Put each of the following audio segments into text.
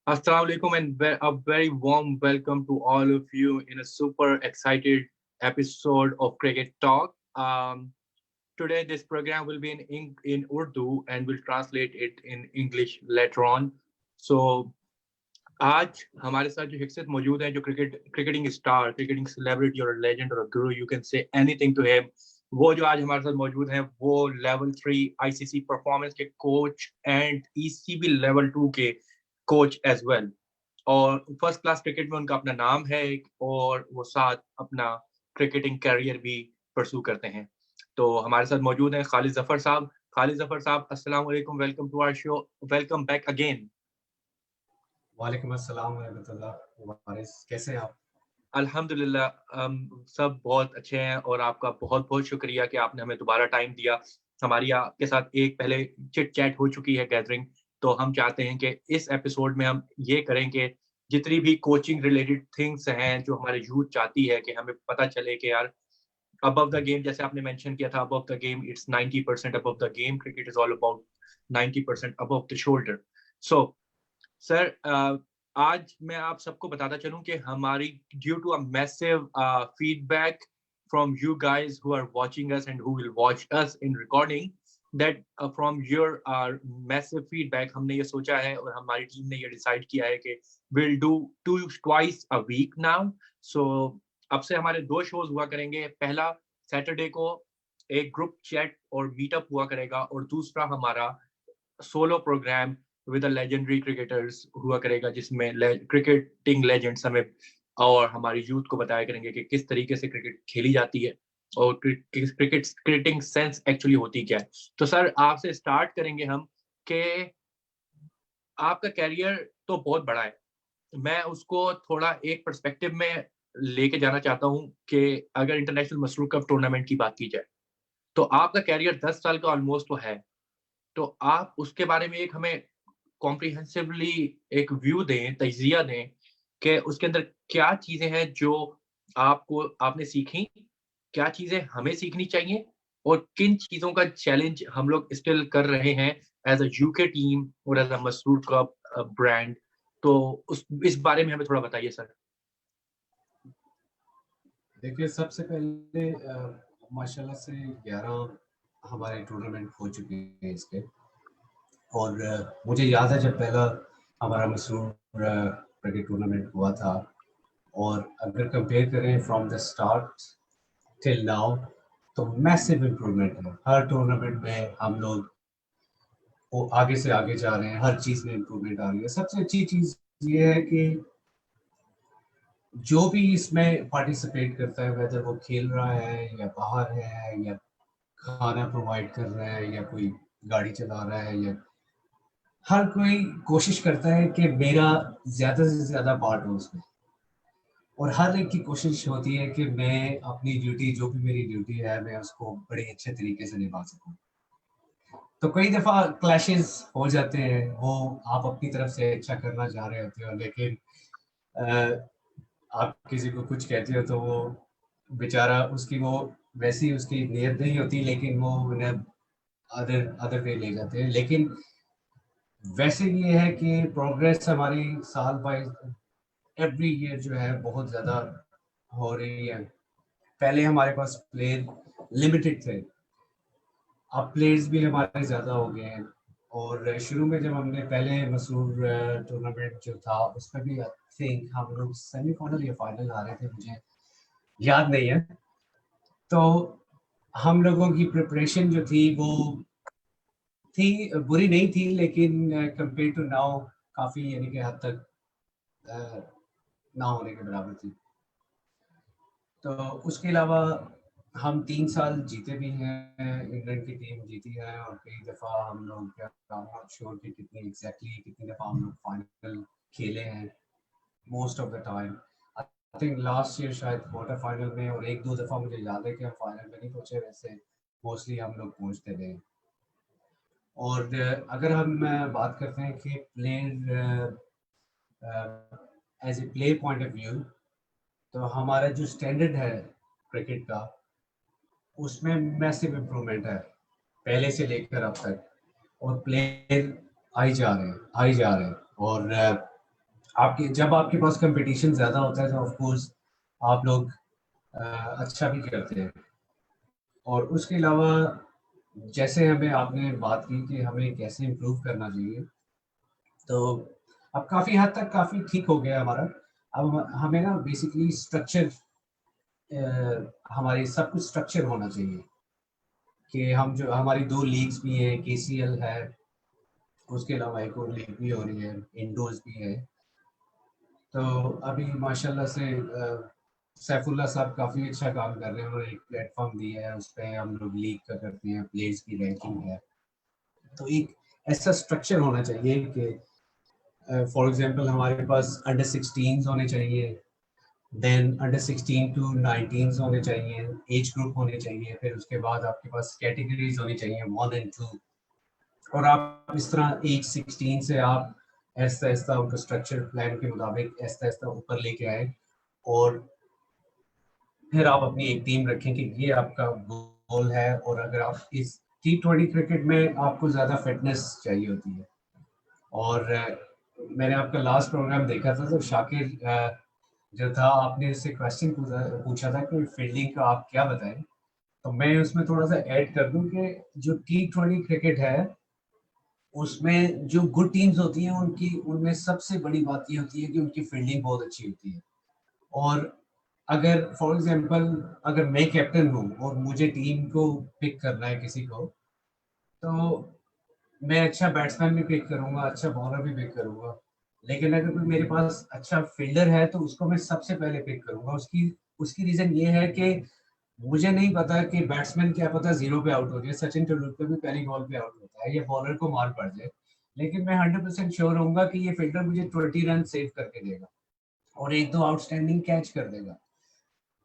Assalamu alaikum and a very warm welcome to all of you in a super excited episode of Cricket Talk. Today, this program will be in Urdu and we'll translate it in English later on. So, आज हमारे साथ जो हिक्सत मौजूद है जो cricketing star cricketing celebrity और legend और guru you can say anything to him वो जो आज हमारे साथ मौजूद हैं वो लेवल 3 आईसीसी परफॉर्मेंस के कोच एंड ईसीबी लेवल 2 के कोच एज वेल और फर्स्ट क्लास क्रिकेट में उनका अपना नाम है और वो साथ अपना क्रिकेटिंग कैरियर भी परसू करते हैं। तो हमारे साथ मौजूद हैं खालिद जफर साहब। खालिद जफर साहब, अस्सलाम वालेकुम, welcome to our show, welcome back again. वालेकुम अस्सलाम रहमतुल्लाह वारिस, कैसे हैं आप? अल्हम्दुलिल्लाह, सब बहुत अच्छे हैं और आपका बहुत बहुत शुक्रिया कि आपने हमें दोबारा टाइम दिया। हमारी आपके साथ एक पहले चिट चैट हो चुकी है गैदरिंग, तो हम चाहते हैं कि इस एपिसोड में हम ये करें कि जितनी भी कोचिंग रिलेटेड थिंग्स हैं जो हमारे यूथ चाहती है कि हमें पता चले कि यार अबव द गेम, जैसे आपने मेंशन किया था, above the game it's 90% above the game, cricket is all about 90% above the shoulder. So sir, आज मैं आप सबको बताता चलूं कि हमारी due to a massive feedback from you guys who are watching us and who will watch us in recording, that from your massive feedback हमने ये सोचा है और हमारी टीम ने ये डिसाइड किया है कि we'll do twice a week now. So अब से हमारे दो शोज हुआ करेंगे। पहला सैटरडे को एक ग्रुप चैट और मीटअप हुआ करेगा और दूसरा हमारा solo program with legendary cricketers हुआ करेगा जिसमें क्रिकेटिंग लेजेंड्स हमें और हमारी यूथ को बताया करेंगे कि किस तरीके से क्रिकेट खेली जाती है और क्रिकेटिंग सेंस एक्चुअली होती क्या है। तो सर, आपसे स्टार्ट करेंगे हम कि आपका कैरियर तो बहुत बड़ा है, मैं उसको थोड़ा एक पर्सपेक्टिव में लेके जाना चाहता हूँ कि अगर इंटरनेशनल मसरूफ कप टूर्नामेंट की बात की जाए तो आपका कैरियर 10 साल का ऑलमोस्ट तो है। तो आप उसके बारे में एक हमें कॉम्प्रिहेंसिवली एक व्यू दें, तजिया दें कि उसके अंदर क्या चीजें हैं जो आपको आपने सीखी, क्या चीजें हमें सीखनी चाहिए और किन चीजों का चैलेंज हम लोग स्टिल कर रहे हैं एज अ यूके टीम और एज अ मसरूर का ब्रांड। तो उस इस बारे में हमें थोड़ा बताइए सर। देखिए, सबसे पहले माशाल्लाह से 11 हमारे टूर्नामेंट हो चुके हैं इसके। और मुझे याद है जब पहला हमारा मसूर क्रिकेट टूर्नामेंट हुआ था, और अगर कंपेयर करें from the start till now, तो मैसिव इम्प्रूवमेंट है। हर टूर्नामेंट में हम लोग वो आगे से आगे जा रहे हैं, हर चीज़ में इम्प्रूवमेंट आ रही है। सबसे अच्छी चीज़ ये है कि जो भी इसमें पार्टिसिपेट करता है, वेदर वो खेल रहा है या बाहर है या खाना प्रोवाइड कर रहा है या कोई गाड़ी चला रहा है, या हर कोई कोशिश करता है कि मेरा ज़्यादा से ज़्यादा पार्ट हो उसमें। और हर एक की कोशिश होती है कि मैं अपनी ड्यूटी, जो भी मेरी ड्यूटी है, मैं उसको बड़े अच्छे तरीके से निभा सकूँ। तो कई दफ़ा क्लैशेस हो जाते हैं, वो आप अपनी तरफ से अच्छा करना चाह रहे होते हो, लेकिन आप किसी को कुछ कहते हो तो वो बेचारा, उसकी वो वैसी उसकी नीयत नहीं होती, लेकिन वो उन्हें अदर अदर वे ले जाते हैं। लेकिन वैसे ये है कि प्रोग्रेस हमारी साल बाय एवरी ईयर जो है बहुत ज़्यादा हो रही है। पहले हमारे पास प्लेयर लिमिटेड थे, अब प्लेयर्स भी हमारे ज़्यादा हो गए हैं। और शुरू में जब हमने पहले मसूर टूर्नामेंट जो था, उसमें भी आई थिंक हम लोग सेमीफाइनल या फाइनल आ रहे थे, मुझे याद नहीं है। तो हम लोगों की प्रिपरेशन जो थी वो थी, बुरी नहीं थी, लेकिन कंपेयर टू नाउ काफ़ी, यानी कि हद तक ना होने के बराबर थी। तो उसके अलावा हम 3 साल जीते भी हैं, इंग्लैंड की टीम जीती है, और कई दफ़ा हम लोग नॉट श्योर कि कितनी दफ़ा हम लोग फाइनल खेले हैं। Most of the time I think last year शायद क्वार्टर फाइनल में, और एक दो दफ़ा मुझे याद है कि हम फाइनल में नहीं पहुँचे। वैसे मोस्टली हम लोग पहुँचते रहे। और अगर हम बात करते हैं कि player as a play point of view, तो हमारा जो स्टैंडर्ड है क्रिकेट का, उसमें मैसिव इम्प्रूवमेंट है पहले से लेकर अब तक। और प्लेयर आई जा रहे हैं। और आपके जब आपके पास कंपटीशन ज़्यादा होता है तो ऑफ कोर्स आप लोग अच्छा भी करते हैं। और उसके अलावा जैसे हमें आपने बात की कि हमें कैसे इम्प्रूव करना चाहिए, तो अब काफ़ी हद तक काफ़ी ठीक हो गया हमारा। अब हमें ना बेसिकली स्ट्रक्चर, हमारी सब कुछ स्ट्रक्चर होना चाहिए कि हम जो हमारी 2 लीग्स भी हैं, केसीएल है, उसके अलावा एक और लीग भी हो रही है, इंडोर्स भी है। तो अभी माशाल्लाह से सैफुल्लाह साहब काफ़ी अच्छा काम कर रहे हैं, उन्होंने एक प्लेटफॉर्म दिया है, उस पे हम लोग लीग का करते हैं, प्लेयर्स की रैंकिंग है। तो एक ऐसा स्ट्रक्चर होना चाहिए कि फॉर एग्जांपल हमारे पास अंडर 16s होने चाहिए, देन अंडर 16 टू 19s होने चाहिए, एज ग्रुप होने चाहिए, फिर उसके बाद आपके पास कैटेगरीज होनी चाहिए 1 एंड 2। और आप इस तरह एज 16 से आप ऐसा ऐसा उनका स्ट्रक्चर प्लान के मुताबिक ऐसा ऐसा ऊपर लेके आए, और फिर आप अपनी एक टीम रखें कि ये आपका गोल है। और अगर आप इस T20 क्रिकेट में आपको ज़्यादा फिटनेस चाहिए होती है। और मैंने आपका लास्ट प्रोग्राम देखा था, तो शाकिर जो था, आपने उससे क्वेश्चन पूछा था कि फील्डिंग का आप क्या बताएं। तो मैं उसमें थोड़ा सा ऐड कर दूं कि जो T20 क्रिकेट है उसमें जो गुड टीम्स होती हैं उनकी, उनमें सबसे बड़ी बात ये होती है कि उनकी फील्डिंग बहुत अच्छी होती है। और अगर फॉर एग्जांपल अगर मैं कैप्टन हूँ और मुझे टीम को पिक करना है किसी को, तो मैं अच्छा बैट्समैन भी पिक करूंगा, अच्छा बॉलर भी पिक करूंगा। लेकिन अगर कोई मेरे पास अच्छा फील्डर है तो उसको मैं सबसे पहले पिक करूंगा। उसकी उसकी रीजन ये है कि मुझे नहीं पता कि बैट्समैन क्या पता जीरो पे आउट हो जाए, सचिन तेंदुलकर भी पहली बॉल पे आउट होता है, या बॉलर को मार पड़ जाए, लेकिन मैं 100% श्योर रहूंगा कि ये फील्डर मुझे 20 रन सेव करके देगा और एक दो आउटस्टैंडिंग कैच कर देगा।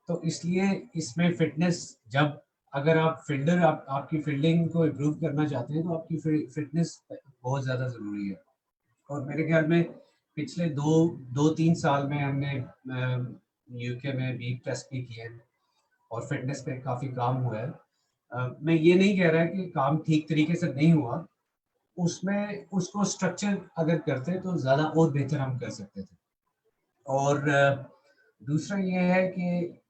तो इसलिए इसमें फिटनेस, जब अगर आप फील्डर आपकी फील्डिंग को इम्प्रूव करना चाहते हैं तो आपकी फिटनेस बहुत ज़्यादा ज़रूरी है। और मेरे ख्याल में पिछले दो तीन साल में हमने यूके में वीक टेस्ट भी किए हैं और फिटनेस पे काफ़ी काम हुआ है। मैं ये नहीं कह रहा कि काम ठीक तरीके से नहीं हुआ, उसमें उसको स्ट्रक्चर अगर करते तो ज़्यादा और बेहतर हम कर सकते थे। और दूसरा ये है कि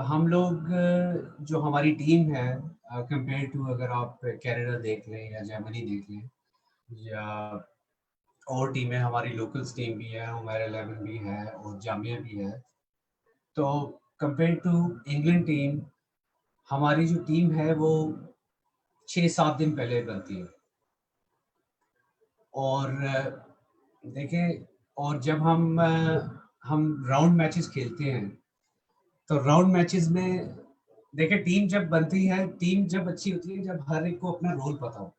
हम लोग जो हमारी टीम है, कंपेयर टू अगर आप कनाडा देख लें या जर्मनी देख लें या और टीमें, हमारी लोकल्स टीम भी है, हमारा 11 भी है और जामिया भी है, तो कंपेयर टू इंग्लैंड टीम, हमारी जो टीम है वो 6-7 दिन पहले बनती है। और देखें, और जब हम राउंड मैचेस खेलते हैं, तो राउंड मैचेस में देखिए टीम जब बनती है, टीम जब अच्छी होती है जब हर एक को अपना रोल पता हो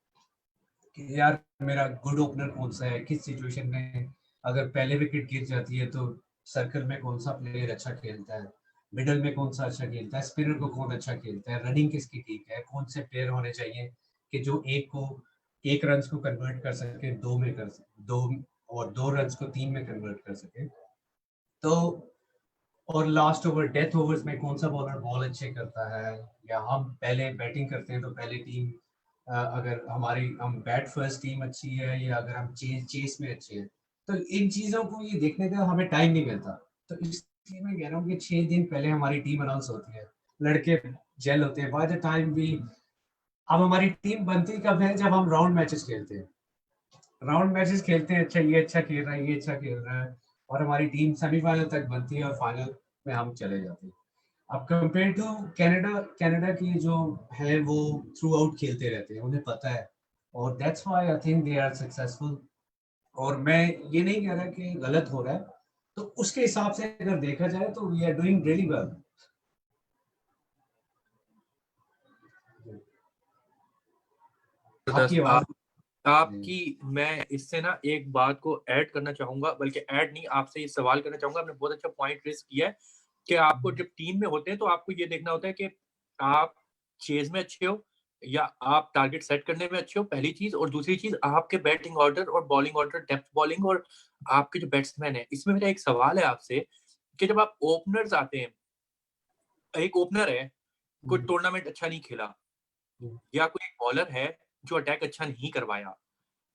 कि यार मेरा गुड ओपनर कौन सा है, किस सिचुएशन में अगर पहले विकेट गिर जाती है तो सर्कल में कौन सा प्लेयर अच्छा खेलता है, मिडल में कौन सा अच्छा खेलता है, स्पिनर को कौन अच्छा खेलता है, रनिंग किसकी ठीक है, कौन से प्लेयर होने चाहिए कि जो एक रन को कन्वर्ट कर सके दो में, कर दो, और 2 रन को 3 में कन्वर्ट कर सके। तो और लास्ट ओवर, डेथ ओवर्स में कौन सा बॉलर बॉल अच्छे करता है, या हम पहले बैटिंग करते हैं तो पहले टीम, अगर हम बैट फर्स्ट टीम अच्छी है या अगर हम चेस में अच्छे हैं, तो इन चीज़ों को ये देखने का हमें टाइम नहीं मिलता। तो इसलिए मैं कह रहा हूँ कि 6 दिन पहले हमारी टीम अनाउंस होती है, लड़के जेल होते हैं, बाय द टाइम भी। अब हमारी टीम बनती कब है, जब हम राउंड मैचेस खेलते हैं। राउंड मैचेस खेलते हैं, अच्छा ये अच्छा खेल रहा है, ये अच्छा खेल रहा है, और हमारी टीम सेमीफाइनल तक बनती है और फाइनल में हम चले जाते हैं। अब कंपेयर टू कनाडा, कनाडा की जो है वो थ्रू आउट खेलते रहते हैं, उन्हें पता है, और that's why I think they are successful. और मैं ये नहीं कह रहा कि गलत हो रहा है, तो उसके हिसाब से अगर देखा जाए तो we are doing really well. आपकी जबरदस्त। आवाज। आपकी मैं इससे ना एक बात को ऐड करना चाहूंगा, बल्कि ऐड नहीं, आपसे ये सवाल करना चाहूंगा। आपने बहुत अच्छा पॉइंट रेस किया है कि आपको जब टीम में होते हैं तो आपको ये देखना होता है कि आप चेज में अच्छे हो या आप टारगेट सेट करने में अच्छे हो, पहली चीज। और दूसरी चीज, आपके बैटिंग ऑर्डर और बॉलिंग ऑर्डर, डेप्थ बॉलिंग और आपके जो बैट्समैन है। इसमें मेरा एक सवाल है आपसे कि जब आप ओपनर्स आते हैं, एक ओपनर है, कोई टूर्नामेंट अच्छा नहीं खेला, या कोई एक बॉलर है जो अटैक अच्छा नहीं करवाया,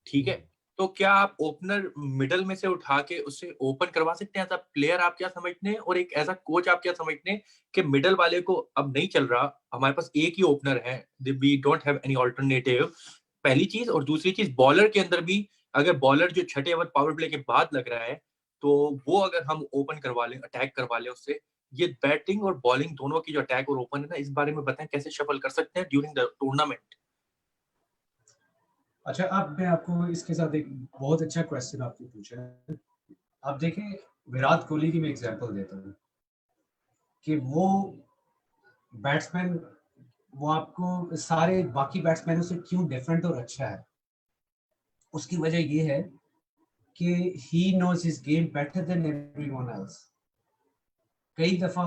ठीक है? तो क्या आप ओपनर मिडल में से उठा के उसे ओपन करवा सकते हैं? एज़ अ प्लेयर आप क्या समझते हैं और एक एज़ अ कोच आप क्या समझते हैं कि मिडल वाले को अब नहीं चल रहा, हमारे पास एक ही ओपनर है, we don't have any alternative, पहली चीज़। और दूसरी चीज़, बॉलर के अंदर भी अगर बॉलर जो छठे ओवर पावर प्ले के बाद लग रहा है, तो वो अगर हम ओपन करवा लें, अटैक करवा लें उससे, ये बैटिंग और बॉलिंग दोनों की जो अटैक और ओपन है ना, इस बारे में बताएँ कैसे शफल कर सकते हैं ड्यूरिंग द टूर्नामेंट? अच्छा, अब मैं आपको इसके साथ एक बहुत अच्छा क्वेश्चन आपने पूछा है। आप देखें, विराट कोहली की मैं एग्जांपल देता हूँ कि वो बैट्समैन, वो आपको सारे बाकी बैट्समैनों से क्यों डिफरेंट और अच्छा है, उसकी वजह ये है कि he knows his game better than everyone else. कई दफा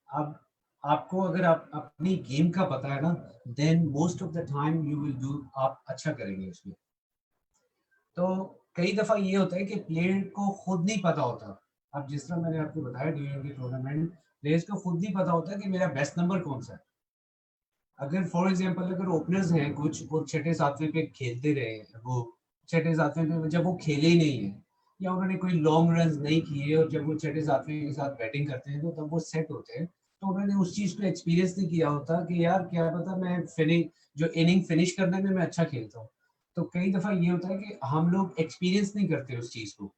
आप आपको अगर आप अपनी गेम का पता है ना, then most of the time you will do, आप अच्छा करेंगे उसमें। तो कई दफा ये होता है कि प्लेयर को खुद नहीं पता होता। अब जिस तरह मैंने आपको बताया, ड्यूरिंग द टूर्नामेंट प्लेयर्स को खुद नहीं पता होता कि मेरा बेस्ट नंबर कौन सा है। अगर फॉर एग्जांपल अगर ओपनर्स हैं कुछ और छठे सातवें पे खेलते रहे हैं, वो छठे सातवें पे जब वो खेले ही नहीं है या उन्होंने कोई लॉन्ग रन नहीं किए, और जब वो छठे सातवें के साथ बैटिंग करते हैं तो तब वो सेट होते हैं, तो उन्होंने उस चीज को एक्सपीरियंस नहीं किया होता कि यार क्या पता मैं फिनिश, जो इनिंग फिनिश करने में मैं अच्छा खेलता हूँ। तो कई दफा ये होता है कि हम लोग एक्सपीरियंस नहीं करते उस चीज को।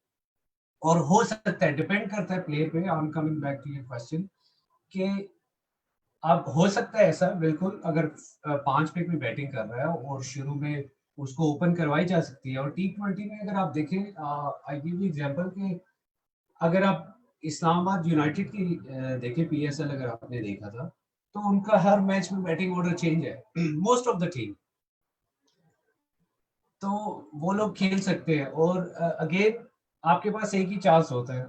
और हो सकता है, डिपेंड करता है प्लेयर पे। I am coming back to your question कि अब हो सकता है ऐसा, बिल्कुल, अगर 5 पे कोई बैटिंग कर रहा है और शुरू में उसको ओपन करवाई जा सकती है। और टी20 में अगर आप देखें, आई गिव यू एग्जांपल कि अगर आप इस्लामाबाद यूनाइटेड की देखें, पीएसएल अगर आपने देखा था, तो उनका हर मैच में बैटिंग ऑर्डर चेंज है मोस्ट ऑफ द टीम। तो वो लोग खेल सकते हैं। और अगेन आपके पास एक ही चांस होता है।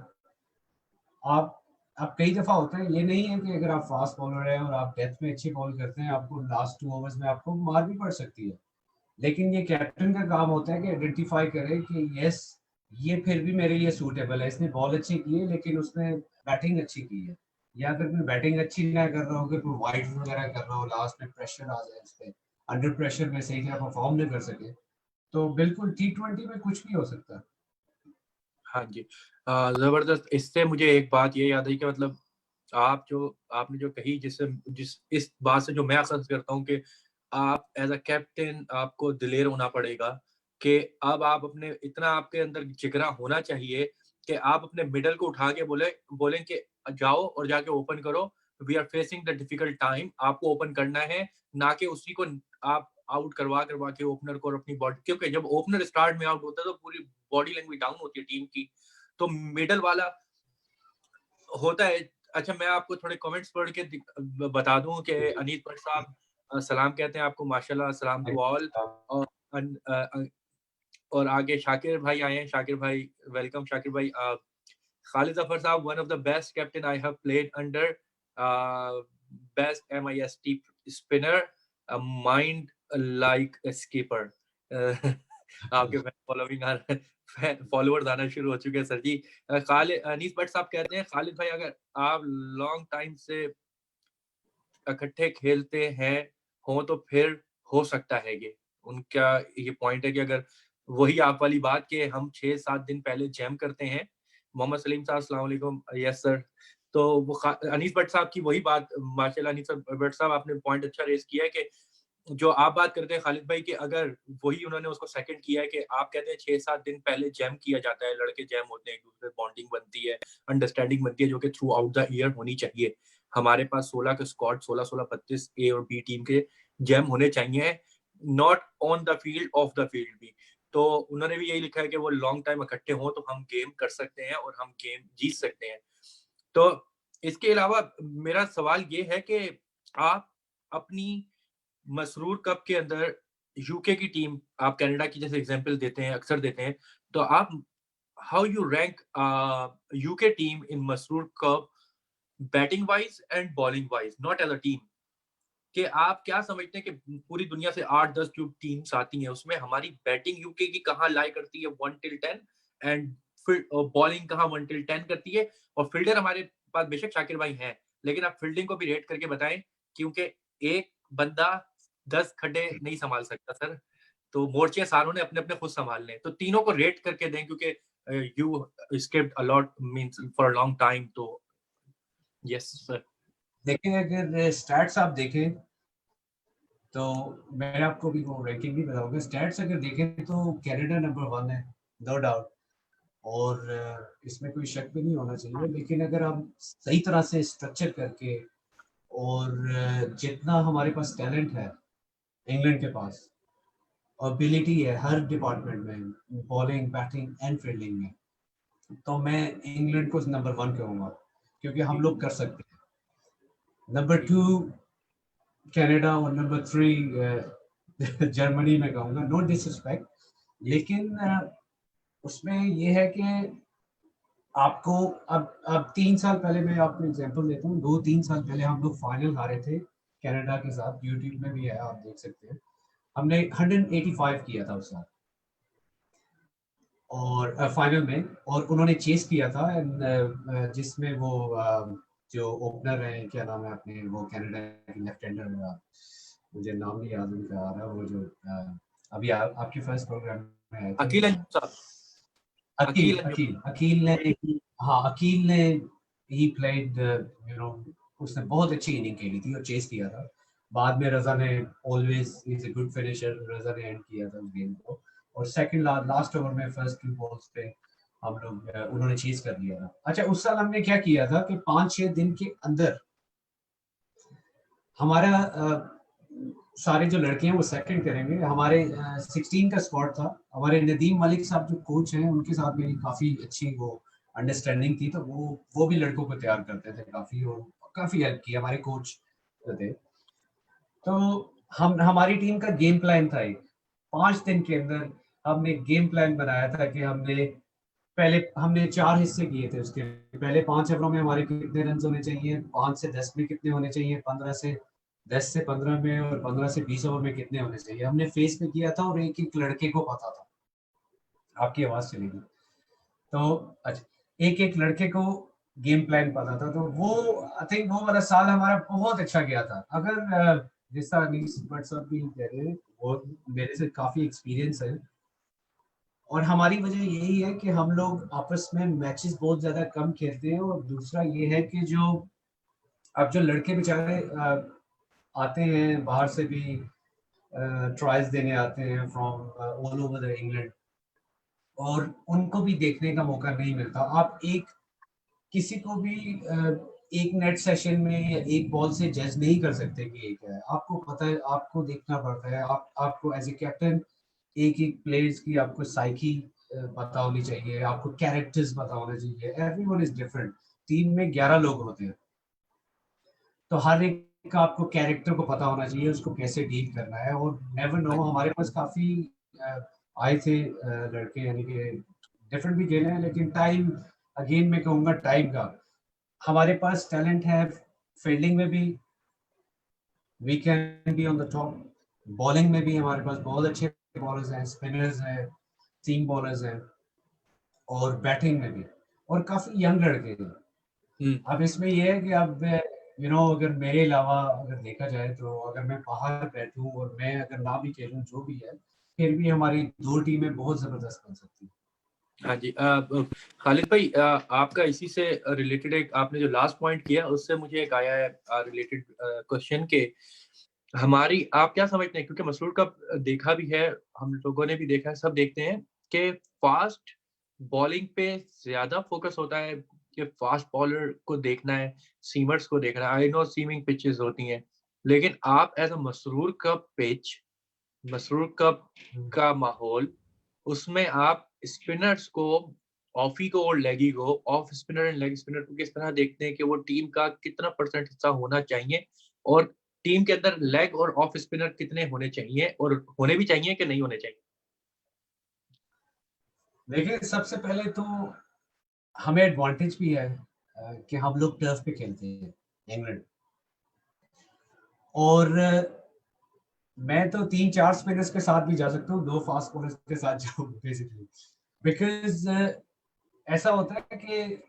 आप आप कई दफा होता है, ये नहीं है कि अगर आप फास्ट बॉलर हैं और आप डेथ में अच्छी बॉल करते हैं, आपको लास्ट 2 ओवर्स में आपको मार भी पड़ सकती है। लेकिन ये कैप्टन का काम होता है कि आइडेंटिफाई करे कि यस, ये फिर भी मेरे लिए सूटेबल है, इसने बॉल अच्छी की है लेकिन उसने बैटिंग अच्छी की है। या अगर कोई बैटिंग अच्छी ना कर रहा हो, अगर कोई वाइड वगैरह कर रहा हो, लास्ट में प्रेशर आ जाए, उस पे अंडर प्रेशर में सही तरह परफॉर्म नहीं कर सके, तो बिल्कुल टी20 में कुछ भी हो सकता है। हाँ जी। ज़बरदस्त। इससे मुझे एक बात ये याद आई कि मतलब आपने जो कही, जिस इस बात से जो मैं अख़ज़ करता हूँ कि आप एज़ अ कैप्टन आपको दिलेर होना पड़ेगा कि अब आप अपने इतना आपके अंदर जिगरा होना चाहिए कि आप अपने मिडल को उठा के बोलें कि जाओ और जाके ओपन करो। We are facing the difficult time, आपको ओपन करना है, ना कि उसी को आप आउट करवा के ओपनर को और अपनी बॉडी, क्योंकि जब ओपनर स्टार्ट में आउट होता है तो पूरी बॉडी लैंग्वेज डाउन होती है टीम की। तो मिडल वाला होता है। अच्छा, मैं आपको थोड़े कमेंट्स पढ़ के बता दूं कि अनीस भट्ट साहब सलाम कहते हैं आपको, माशाल्लाह, सलाम टू ऑल। और अन, अ, अ, और आगे शाकिर भाई आए हैं। शाकिर भाई, वेलकम शाकिर भाई। खालिद जफर साहब, one of the best captain I have played under, best MIST spinner, mind like a skipper। आपके फैन फॉलोइंग आ फॉलोअर्स आना शुरू हो चुके हैं सर जी। खालिद, अनीस भट्ट साहब कहते हैं, खालिद भाई अगर आप लॉन्ग टाइम से इकट्ठे खेलते हैं हो तो फिर हो सकता है ये। उनका ये पॉइंट है कि अगर वही आप वाली बात कि हम 6-7 दिन पहले जैम करते हैं। मोहम्मद सलीम साहब, अस्सलाम वालेकुम। Yes sir. तो वो अनीस भट्ट साहब की वही बात, माशाल्लाह अनीस भट्ट साहब आपने पॉइंट अच्छा रेज़ किया है कि जो आप बात करते हैं खालिद भाई कि अगर वही उन्होंने उसको सेकंड किया है कि आप कहते हैं 6-7 दिन पहले जैम किया जाता है, लड़के जैम होते हैं, एक-दूसरे से बॉन्डिंग बनती है, अंडरस्टैंडिंग बनती है, जो कि थ्रू आउट द ईयर होनी चाहिए। हमारे पास 16 के स्क्वाड, 16-16, 32 ए और बी टीम के जैम होने चाहिए, not on the field, of the field भी। तो उन्होंने भी यही लिखा है कि वो लॉन्ग टाइम इकट्ठे हों तो हम गेम कर सकते हैं और हम गेम जीत सकते हैं। तो इसके अलावा मेरा सवाल ये है कि आप अपनी मसरूर कप के अंदर यूके की टीम, आप कनाडा की जैसे एग्जांपल देते हैं, अक्सर देते हैं, तो आप how you rank UK team in Masroor cup, batting wise and bowling wise, not as a team, कि आप क्या समझते हैं कि पूरी दुनिया से 8-10 जो टीम्स आती हैं उसमें हमारी बैटिंग यूके की कहाँ लाई करती है 1 टिल 10, एंड फिर बॉलिंग कहाँ 1 टिल 10 करती है। और फील्डर हमारे पास बेशक शाकिर भाई हैं, लेकिन आप फील्डिंग को भी रेट करके बताएं, क्योंकि एक बंदा 10 खड्डे नहीं संभाल सकता सर। तो मोर्चे सारों ने अपने अपने खुद संभालने, तो तीनों को रेट करके दें, क्योंकि you skipped a lot means for a long time, तो यस सर। देखिए अगर स्टैट्स आप देखें तो मैं आपको भी वो रैंकिंग नहीं बताऊंगा, स्टैट्स अगर देखें तो कनाडा नंबर 1 है, नो डाउट, और इसमें कोई शक भी नहीं होना चाहिए। लेकिन अगर हम सही तरह से स्ट्रक्चर करके और जितना हमारे पास टैलेंट है इंग्लैंड के पास, एबिलिटी है हर डिपार्टमेंट में, बॉलिंग बैटिंग एंड फील्डिंग में, तो मैं इंग्लैंड को नंबर 1 कहूँगा, क्योंकि हम लोग कर सकते हैं। नंबर 2 कनाडा और नंबर 3 जर्मनी में कहूँगा, नो डिसरिस्पेक्ट, लेकिन उसमें ये है कि आपको अब 3 साल पहले मैं आपको एग्जांपल देता हूँ, 2-3 साल पहले हम लोग फाइनल हारे थे कनाडा के साथ, यूट्यूब में भी है आप देख सकते हैं, हमने 185 किया था उस साल और फाइनल में, और उन्होंने चेस किया था जिसमें वो जो ओपनर है, क्या नाम है अपने, वो कनाडा के लेफ्ट हैंडर, मुझे नाम नहीं याद उनका आ रहा, वो जो अभी आपके फर्स्ट प्रोग्राम में आए थे, अकील अंजुम साहब, अकील अकील अंजुम। अकील अकील ने, हाँ अकील ने, ही प्लेड यू नो, उसने बहुत अच्छी इनिंग खेली थी और चेस किया था। बाद में रजा ने, always is a good finisher, Raza ने एंड किया था उस गेम को, और सेकंड लास्ट ओवर में फर्स्ट 2 बॉल्स पे हम लोग उन्होंने चेस कर लिया था। अच्छा उस साल हमने क्या किया था कि 5-6 दिन के अंदर हमारा सारे जो लड़के हैं वो सेकंड करेंगे, हमारे 16 का स्क्वाड था, हमारे नदीम मलिक साहब जो कोच हैं उनके साथ मेरी काफ़ी अच्छी वो अंडरस्टैंडिंग थी, तो वो भी लड़कों को तैयार करते थे काफ़ी, और काफ़ी हेल्प की हमारे कोच जो थे। तो हम हमारी टीम का गेम प्लान था, एक 5 दिन के अंदर हमने गेम प्लान बनाया था कि पहले हमने 4 हिस्से किए थे उसके, पहले 5 ओवरों में हमारे कितने रन होने चाहिए, 5 से 10 में कितने होने चाहिए, 10 से 15 में, और 15 से 20 ओवर में कितने होने चाहिए, हमने फेस पे किया था, और एक एक लड़के को पता था। आपकी आवाज चलेगी तो, अच्छा, एक एक लड़के को गेम प्लान पता था, तो वो आई थिंक वो वाला साल हमारा बहुत अच्छा गया था। अगर जिस तरह अनीस भट्ट साहब भी कह रहे हैं, वो मेरे से काफी एक्सपीरियंस है, और हमारी वजह यही है कि हम लोग आपस में मैचेस बहुत ज्यादा कम खेलते हैं, और दूसरा ये है कि जो अब जो लड़के बेचारे आते हैं बाहर से भी, ट्रायल्स देने आते हैं from all over the England, और उनको भी देखने का मौका नहीं मिलता। आप किसी को भी एक नेट सेशन में या एक बॉल से जज नहीं कर सकते कि एक है, आपको पता है, आपको देखना पड़ता है, आपको एज ए कैप्टन एक एक प्लेयर्स की आपको साइकी पता होनी चाहिए, आपको कैरेक्टर्स पता होना चाहिए, एवरीवन इज डिफरेंट। टीम में 11 लोग होते हैं, तो हर एक का आपको कैरेक्टर को पता होना चाहिए, उसको कैसे डील करना है, और नेवर नो, हमारे पास काफी आए थे लड़के, यानी कि डिफरेंट भी खेले हैं, लेकिन टाइम, अगेन मैं कहूँगा टाइम का, हमारे पास टैलेंट है फील्डिंग में भी, we can be on the top, bowling में भी हमारे पास बहुत अच्छे बॉलर्स हैं, स्पिनर्स हैं, सीम बॉलर्स हैं, और बैटिंग में भी, और काफी यंग लड़के हैं। अब इसमें यह है कि अब अगर मेरे अलावा अगर देखा जाए, तो अगर मैं बाहर बैठूं और मैं अगर ना भी खेलूं जो भी है, फिर भी हमारी 2 टीमें बहुत जबरदस्त बन सकती हैं। हाँ जी, खालिद भाई, आपका इसी से रिलेटेड एक आपने जो लास्ट पॉइंट किया उससे मुझे एक आया है रिलेटेड क्वेश्चन के, हमारी आप क्या समझते हैं, क्योंकि मसरूर का देखा भी है, हम लोगों ने भी देखा है, सब देखते हैं कि फास्ट बॉलिंग पे ज्यादा फोकस होता है, कि फास्ट बॉलर को देखना है, सीमर्स को देखना है। आई नो सीमिंग पिचेस होती हैं, लेकिन आप as a Masroor cup pitch, Masroor cup का माहौल, उसमें आप स्पिनर्स को, ऑफी को और लेगी को, off spinner and leg spinner को किस तरह देखते हैं कि वो टीम का कितना परसेंट हिस्सा होना चाहिए, और टीम के अंदर लेग और ऑफ स्पिनर कितने होने चाहिए, और होने भी चाहिए कि नहीं होने चाहिए? देखिए सबसे पहले तो हमें एडवांटेज भी है कि हम लोग टर्फ पे खेलते हैं इंग्लैंड, और मैं तो 3-4 स्पिनर्स के साथ भी जा सकता हूँ, 2 फास्ट बॉलर्स के साथ जाऊँ बेसिकली, बिकॉज ऐसा होता है कि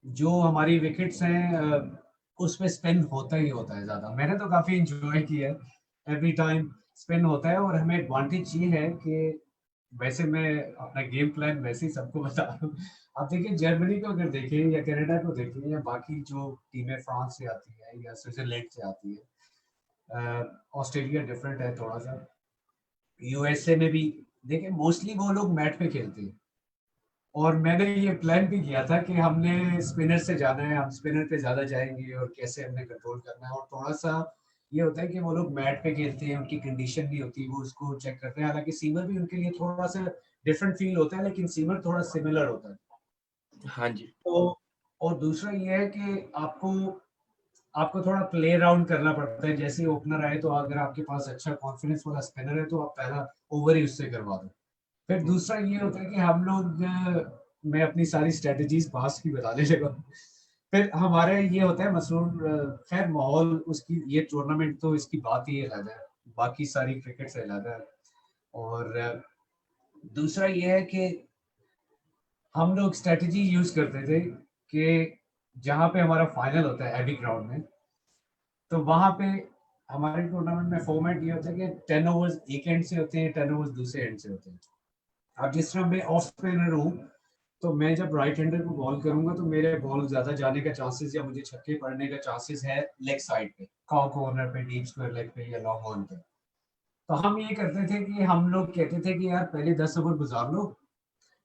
जो हमारी विकेट्स हैं उसमें स्पिन होता ही होता है ज़्यादा। मैंने तो काफ़ी इंजॉय किया है एवरी टाइम, स्पिन होता है। और हमें एडवांटेज ये है कि वैसे मैं अपना गेम प्लान वैसे ही सबको बता रहा हूँ। आप देखिए जर्मनी को अगर देखें या कनाडा को देखें या बाकी जो टीमें फ्रांस से आती है या स्विट्जरलैंड से आती है, ऑस्ट्रेलिया डिफरेंट है थोड़ा सा, यूएसए में भी देखिए मोस्टली वो लोग मैट पे खेलते हैं। और मैंने ये प्लान भी किया था कि हमने स्पिनर से जाना है, हम स्पिनर पे ज्यादा जाएंगे और कैसे हमने कंट्रोल करना है। और थोड़ा सा ये होता है कि वो लोग मैट पे खेलते हैं, उनकी कंडीशन भी होती है, वो उसको चेक करते हैं। हालांकि सीमर भी उनके लिए थोड़ा सा डिफरेंट फील होता है, लेकिन सीमर थोड़ा सिमिलर होता है। हाँ जी। तो और दूसरा ये है कि आपको आपको थोड़ा प्ले अराउंड करना पड़ता है। जैसे ओपनर आए तो अगर आपके पास अच्छा कॉन्फिडेंस वाला स्पिनर है तो आप पहला ओवर ही उससे करवा दो। फिर दूसरा ये होता है कि हम लोग मैं अपनी सारी स्ट्रेटजीज पास की बताने लगा। फिर हमारे ये होता है मसरूर, खैर माहौल उसकी ये टूर्नामेंट तो इसकी बात ही अलग है, बाकी सारी क्रिकेट से अलग है। और दूसरा ये है कि हम लोग स्ट्रेटजी यूज करते थे कि जहाँ पे हमारा फाइनल होता है एबी ग्राउंड में, तो वहां पे हमारे टूर्नामेंट में फॉर्मेट ये होता है कि 10 ओवर्स एक एंड से होते हैं, 10 ओवर्स दूसरे एंड से होते हैं। अब जिस तरह मैं ऑफ स्पिनर हूँ, तो मैं जब राइट हैंडर को बॉल करूंगा तो मेरे बॉल ज्यादा जाने का चांसेस या मुझे छक्के पड़ने का चांसेस है लेग साइड पे, कॉर्नर पे, डीप स्क्वायर लेग पे या लॉन्ग ऑन पे। तो हम ये करते थे कि हम लोग कहते थे कि यार पहले 10 ओवर गुजार लो,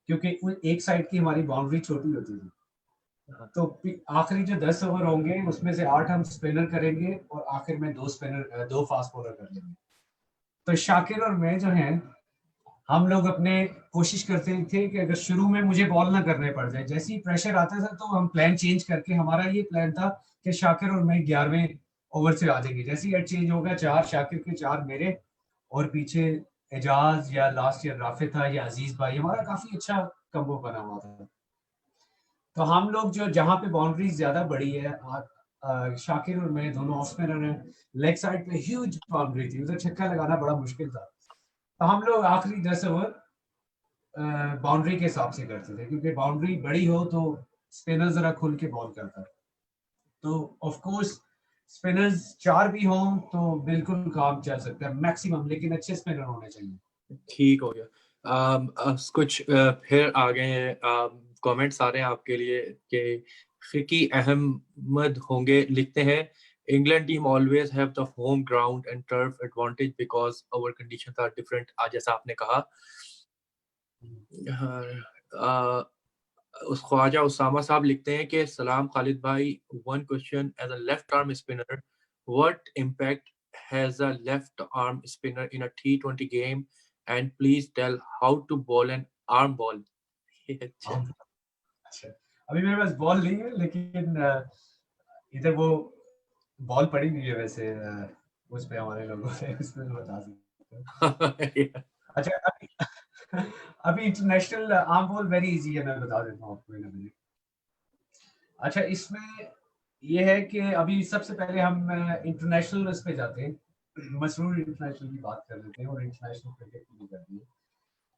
क्योंकि एक साइड की हमारी बाउंड्री छोटी होती थी। तो आखिरी जो 10 ओवर होंगे उसमें से 8 हम स्पिनर करेंगे और आखिर में दो फास्ट बॉलर कर लेंगे। तो शाकिर और मैं जो हैं, हम लोग अपने कोशिश करते थे कि अगर शुरू में मुझे बॉल ना करने पड़ जाए, जैसे ही प्रेशर आता था तो हम प्लान चेंज करके, हमारा ये प्लान था कि शाकिर और मैं 11वें ओवर से आ जाएंगे। जैसे ही हेड चेंज होगा, 4 शाकिर के 4 मेरे, और पीछे एजाज या लास्ट ईयर राफे था या अजीज भाई, हमारा काफी अच्छा कम्बो बना हुआ था। तो हम लोग जो जहाँ पे बाउंड्रीज ज्यादा बड़ी है, शाकिर और मैं दोनों ऑफ स्पिनर हैं, लेग साइड पे ह्यूज बाउंड्री थी, उधर छक्का लगाना बड़ा मुश्किल था। तो हम लोग आखिरी 10 ओवर बाउंड्री के हिसाब से करते थे, क्योंकि बाउंड्री बड़ी हो तो स्पिनर जरा खुल के बॉल करता है। तो ऑफ कोर्स स्पिनर्स 4 भी हों तो बिल्कुल काम चल सकता है मैक्सिमम, लेकिन अच्छे स्पिनर होने चाहिए। ठीक हो गया। कुछ फिर आ गए हैं कमेंट्स आ रहे हैं आपके लिए कि फिकी अहमद होंगे लिखते हैं, England team always have the home ground and turf advantage because our conditions are different, जैसा आपने कहा। हाँ, उस ख्वाजा उसामा साहब लिखते हैं कि सलाम खालिद भाई, one question, as a left arm spinner what impact has a left arm spinner in a T20 game and please tell how to bowl an arm ball. अच्छा। अच्छा, अभी मेरे पास बॉल नहीं है, लेकिन इधर वो बॉल पड़ी हुई है वैसे, उस पे हमारे लोगों ने उसमें तो बता सकते हैं। अच्छा, अभी अभी international arm ball very easy है, मैं बता देता हूँ आपको इन अ मिनट। अच्छा, इसमें ये है कि अभी सबसे पहले हम इंटरनेशनल उस पे जाते हैं, मशहूर इंटरनेशनल की बात कर लेते हैं और इंटरनेशनल क्रिकेट की भी करते हैं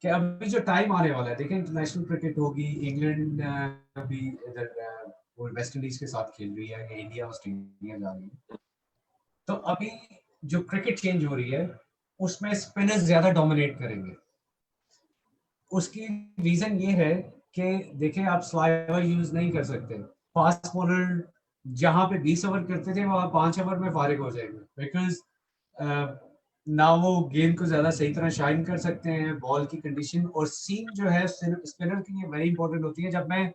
कि अभी जो टाइम आने वाला है, देखिए इंटरनेशनल क्रिकेट होगी, इंग्लैंड अभी इधर वो वेस्ट इंडीज के साथ खेल रही है, या इंडिया ऑस्ट्रेलिया जा रही है। तो अभी जो क्रिकेट चेंज हो रही है उसमें स्पिनर्स ज्यादा डोमिनेट करेंगे। उसकी रीजन ये है कि देखिए आप स्लाइवर यूज नहीं कर सकते, फास्ट बॉलर जहां पे 20 ओवर करते थे वहां 5 ओवर में फारिग हो जाएंगे, बिकॉज ना वो गेंद को ज्यादा सही तरह शाइन कर सकते हैं, बॉल की कंडीशन और सीम जो है स्पिनर के लिए वेरी इंपॉर्टेंट होती है। जब मैं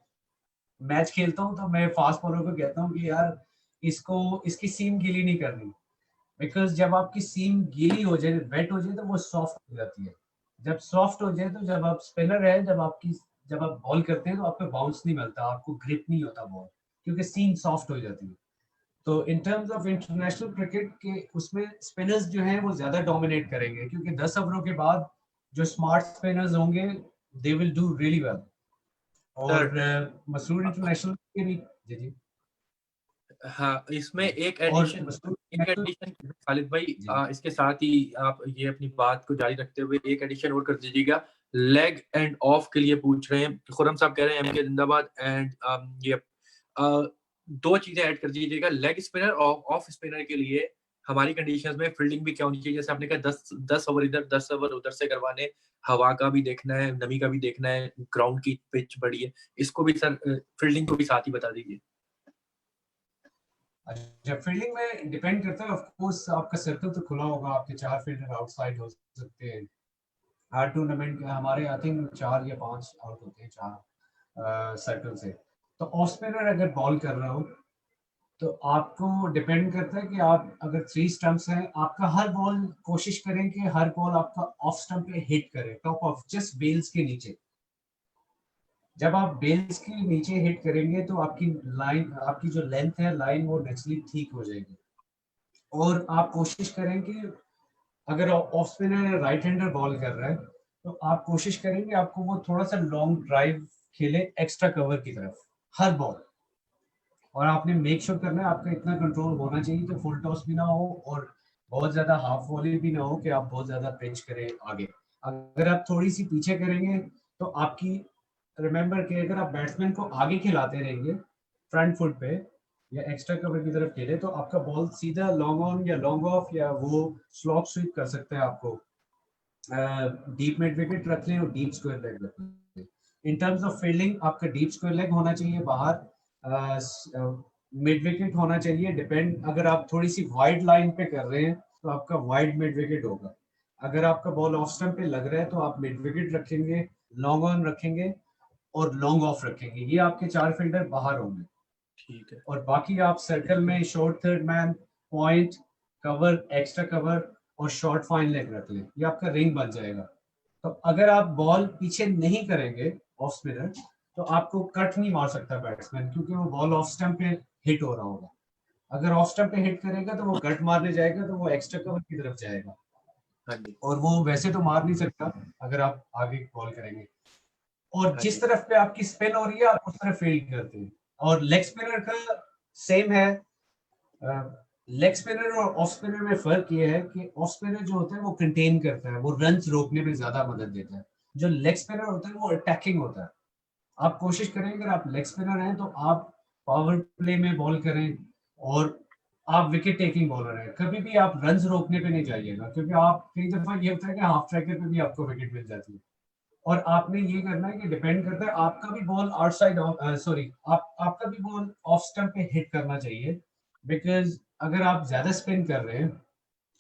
मैच खेलता हूँ तो मैं फास्ट बॉलर को कहता हूँ कि यार इसको इसकी सीम गीली नहीं करनी, बिकॉज जब आपकी सीम गीली हो जाए, वेट हो जाए, तो वो सॉफ्ट हो जाती है। जब सॉफ्ट हो जाए तो जब आप स्पिनर है, जब आप बॉल करते हैं तो आपको बाउंस नहीं मिलता, आपको ग्रिप नहीं होता बॉल, क्योंकि सीम सॉफ्ट हो जाती है। तो in terms of international cricket के उसमें स्पिनर्स जो हैं वो ज्यादा डोमिनेट करेंगे, क्योंकि 10 ओवरों के बाद जो स्मार्ट स्पिनर्स होंगे they will do really well. और मसूर इंटरनेशनल के भी, जी जी, हाँ, इसमें एक और एडिशन, मसूर एक इंटरनेशनल, एडिशन खालिद भाई, जी इसके साथ ही आप ये अपनी बात को जारी रखते हुए एक एडिशन और कर दीजिएगा। लेग एंड ऑफ के लिए पूछ रहे हैं, खुरम साहब कह रहे हैं एमके जिंदाबाद, एंड ये दो चीजें ऐड कर दीजिएगा, लेग स्पिनर और ऑफ स्पिनर के लिए हमारी कंडीशंस में फील्डिंग भी क्या होनी चाहिए, जैसे आपने कहा 10 ओवर इधर 10 ओवर उधर से करवाने, हवा का भी देखना है, नमी का भी देखना है, ग्राउंड की पिच बड़ी है, इसको भी सर फील्डिंग को भी साथ ही बता दीजिए। अच्छा, फील्डिंग में डिपेंड करता है, ऑफ कोर्स आपका सर्कल तो खुला होगा, आपके 4 फील्डर आउटसाइड हो सकते हैं। हर टूर्नामेंट के हमारे आई थिंक 4 या 5 आउट होते हैं 4 सर्कल से। तो ऑफ स्पिनर अगर बॉल कर रहा हो तो आपको डिपेंड करता है कि आप अगर 3 स्टंप्स हैं, आपका हर बॉल कोशिश करें कि हर बॉल आपका ऑफ स्टंप पे हिट करे, टॉप ऑफ जस्ट बेल्स के नीचे। जब आप बेल्स के नीचे हिट करेंगे तो आपकी लाइन, आपकी जो लेंथ है लाइन, वो नेचुरली ठीक हो जाएगी। और आप कोशिश करें कि अगर off spinner right hander bowl कर रहा है तो आप कोशिश करेंगे आपको वो थोड़ा सा लॉन्ग ड्राइव खेले एक्स्ट्रा कवर की तरफ हर बॉल। और आपने मेक श्योर करना है आपका इतना कंट्रोल होना चाहिए कि फुल टॉस भी ना हो और बहुत ज्यादा हाफ वॉली भी ना हो कि आप बहुत ज्यादा पिच करें आगे। अगर आप थोड़ी सी पीछे करेंगे तो आपकी, रिमेंबर कि अगर आप बैट्समैन को आगे खिलाते रहेंगे फ्रंट फुट पे या एक्स्ट्रा कवर की तरफ खेले तो आपका बॉल सीधा लॉन्ग ऑन या लॉन्ग ऑफ या वो स्लॉप स्वीप कर सकता है आपको। डीप मिड विकेट रख लें और डीप स्क्वायर लेग रख लें। इन टर्म्स ऑफ फील्डिंग आपका डीप स्क्वायर लेग होना चाहिए बाहर, मिड विकेट होना चाहिए। डिपेंड, अगर आप थोड़ी सी वाइड लाइन पे कर रहे हैं तो आपका वाइड मिड विकेट होगा। अगर आपका बॉल ऑफ स्टंप पे लग रहा है तो आप मिड विकेट रखेंगे, लॉन्ग ऑन रखेंगे और लॉन्ग ऑफ रखेंगे। ये आपके 4 फील्डर बाहर होंगे। ठीक है। और बाकी आप सर्कल में short third man, point, cover, extra cover और शॉर्ट फाइन लेग रख लें, ये आपका रिंग बन जाएगा। तो अगर आप बॉल पीछे नहीं करेंगे ऑफ स्पिनर तो आपको कट नहीं मार सकता बैट्समैन, क्योंकि वो बॉल ऑफ स्टंप पे हिट हो रहा होगा। अगर ऑफ स्टंप पे हिट करेगा तो वो कट मारने जाएगा तो वो एक्स्ट्रा कवर की तरफ जाएगा। हाँ जी। और वो वैसे तो मार नहीं सकता अगर आप आगे बॉल करेंगे। और हाँ जिस जी। तरफ पे आपकी स्पिन हो रही है आप उस तरफ फील्ड करते हैं। और लेग स्पिनर का सेम है। लेग स्पिनर और ऑफ स्पिनर में फर्क ये है कि ऑफ स्पिनर जो होता है वो कंटेन करता है, वो रन्स रोकने में ज्यादा मदद देता है। जो लेग स्पिनर होता है वो अटैकिंग होता है। आप कोशिश करें, अगर आप लेग स्पिनर हैं तो आप पावर प्ले में बॉल करें और आप विकेट टेकिंग बॉलर हैं, कभी भी आप रन्स रोकने पे नहीं जाइएगा, क्योंकि आप कई दफा ये होता है कि हाफ ट्रैकर पे भी आपको विकेट मिल जाती है। और आपने ये करना है कि डिपेंड करता है आपका भी बॉल आउटसाइड, सॉरी, आप आपका भी बॉल ऑफ स्टंप पे हिट करना चाहिए। बिकॉज अगर आप ज्यादा स्पिन कर रहे हैं,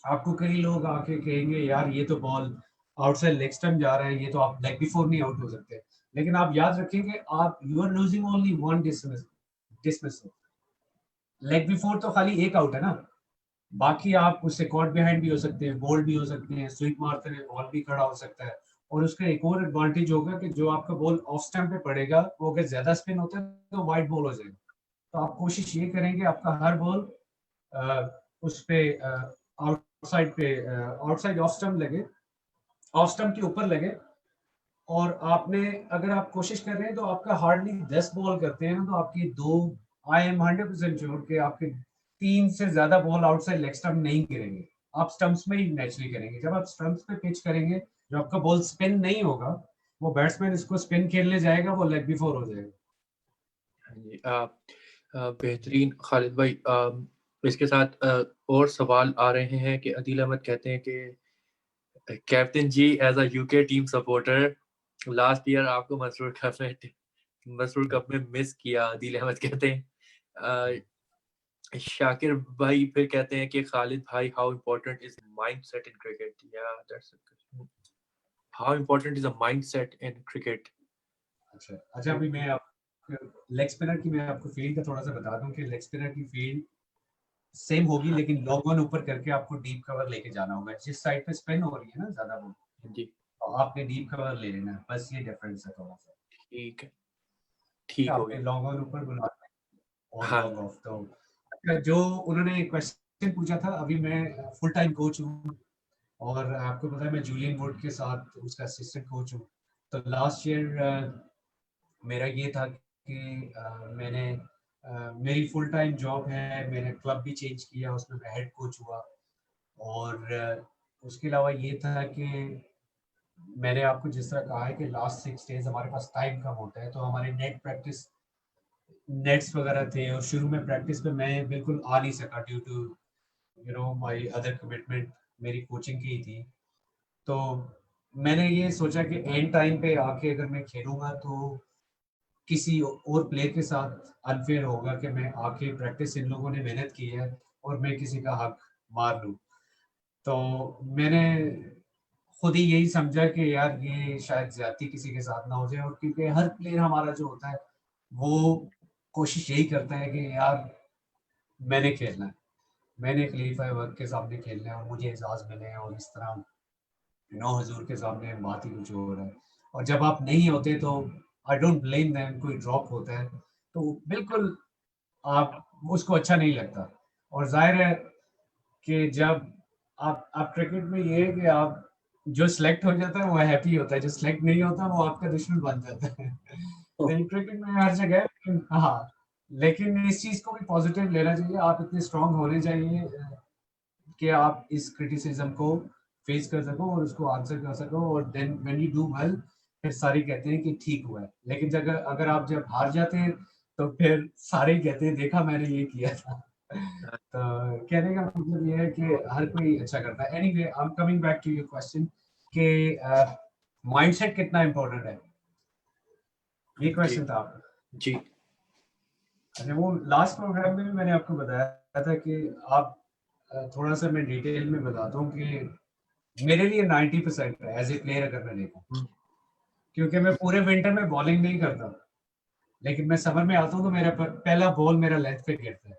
आपको कई लोग आके कहेंगे यार ये तो बॉल आउटसाइड लेग स्टंप जा रहा है, ये तो आप लेग बिफोर नहीं आउट हो सकते। लेकिन आप याद रखेंगे आप you are losing only one dismissal. Leg before तो खाली एक आउट है ना, बाकी आप उससे कॉट बिहाइंड भी हो सकते हैं, बोल्ड भी हो सकते हैं, स्वीप मारते हुए बॉल भी खड़ा हो सकता है। और उसका एक और एडवांटेज होगा कि जो आपका बॉल ऑफ स्टंप पे पड़ेगा वो अगर ज्यादा स्पिन होता है तो वाइड बॉल हो जाएगा। तो आप कोशिश ये करेंगे आपका हर बॉल उस पे आउटसाइड पे, आउटसाइड ऑफ स्टंप लगे, ऑफ स्टंप के ऊपर लगे। और आपने, अगर आप कोशिश कर रहे हैं तो आपका हार्डली 10 बॉल करते हैं तो आपकी दो, आई एम 100% श्योर कि आपके 3 से ज्यादा बॉल आउटसाइड लेग स्टंप नहीं गिरेंगे। आप स्टंप्स में ही नेचुरली करेंगे। जब आप स्टंप्स पे पिच करेंगे, जो आपका बॉल स्पिन नहीं होगा, वो बैट्समैन इसको स्पिन खेलने जाएगा, वो लेग बिफोर हो जाएगा। हाँ जी। बेहतरीन खालिद भाई। इसके साथ और सवाल आ रहे हैं कि अदील अहमद कहते हैं कि captain ji as a UK team supporter last year आपको मसरूर कप में मिस किया, अदील अहमद कहते हैं। शाकिर भाई फिर कहते हैं कि खालिद भाई how important is mindset in cricket, या that's how important is a mindset in cricket. अच्छा अच्छा, अभी मैं आपको लेग स्पिनर की, मैं आपको फील्ड का थोड़ा सा बता दूं कि लेग स्पिनर की फील्ड सेम होगी, हाँ लेकिन लॉन्ग ऑन ऊपर करके आपको डीप कवर लेके जाना होगा। जिस साइड पे स्पिन हो रही है ना ज्यादा बॉल, जी। तो आपने डीप कवर ले लेना है, बस ये डिफरेंस है थोड़ा सा। ठीक है। ठीक हो आपने गया। लॉन्ग ऑन ऊपर बुलाना है और हाँ। लॉन्ग ऑफ तो। अच्छा, जो उन्होंने क्वेश्चन पूछा था, अभी मैं फुल टाइम कोच हूँ और आपको पता है मैं जूलियन वुड के साथ उसका असिस्टेंट कोच हूँ। तो लास्ट ईयर मेरा ये था कि मेरी फुल टाइम जॉब है, मैंने क्लब भी चेंज किया, उसमें मैं हेड कोच हुआ। और उसके अलावा ये था कि मैंने आपको जिस तरह कहा है कि लास्ट 6 डेज हमारे पास टाइम कम होता है, तो हमारे नेट्स वगैरह थे और शुरू में प्रैक्टिस पे मैं बिल्कुल आ नहीं सका due to my other commitment मेरी कोचिंग की थी। तो मैंने ये सोचा कि एंड टाइम पे आके अगर मैं खेलूंगा तो किसी और प्लेयर के साथ अनफेयर होगा कि मैं आके प्रैक्टिस इन लोगों ने मेहनत की है और मैं किसी का हक मार लूं। तो मैंने खुद ही यही समझा कि यार ये शायद ज्यादती किसी के साथ ना हो जाए, और क्योंकि हर प्लेयर हमारा जो होता है वो कोशिश यही करता है कि यार मैंने खेलना है, मैंने खलीफा वक्त के सामने खेलना है और मुझे एजाज मिले, और इस तरह नौ हजूर के सामने बात ही कुछ हो रहा है। और जब आप नहीं होते तो आई डोंट ब्लेम देम, कोई ड्रॉप होता है तो बिल्कुल आप उसको अच्छा नहीं लगता। और जाहिर है कि जब आप क्रिकेट में ये है कि आप जो सिलेक्ट हो जाता है वो हैप्पी होता है, जो सिलेक्ट नहीं होता वो आपका दुश्मन बन जाता है। नहीं, क्रिकेट में हर जगह है, लेकिन हाँ, लेकिन इस चीज को भी पॉजिटिव लेना चाहिए। आप इतने स्ट्रांग होने चाहिए कि आप इस क्रिटिसिज्म को फेस कर सको और उसको आंसर कर सको, और then when you do well फिर सारे कहते हैं कि ठीक हुआ है। लेकिन जब अगर आप जब हार जाते हैं तो फिर सारे ही कहते हैं देखा मैंने ये किया था। तो कहने का मतलब ये है कि हर कोई अच्छा करता है। Anyway, I am coming back to your question कि माइंडसेट कितना इम्पोर्टेंट है, ये जी क्वेश्चन था। जी अच्छा, वो लास्ट प्रोग्राम में भी मैंने आपको बताया था कि आप थोड़ा सा मैं डिटेल में बताता हूँ कि मेरे लिए 90% है एज ए प्लेयर अगर मैं देखूं, हम्म, क्योंकि मैं पूरे विंटर में बॉलिंग नहीं करता, लेकिन मैं समर में आता हूँ तो मेरा पहला बॉल मेरा लेंथ पे गिरता है,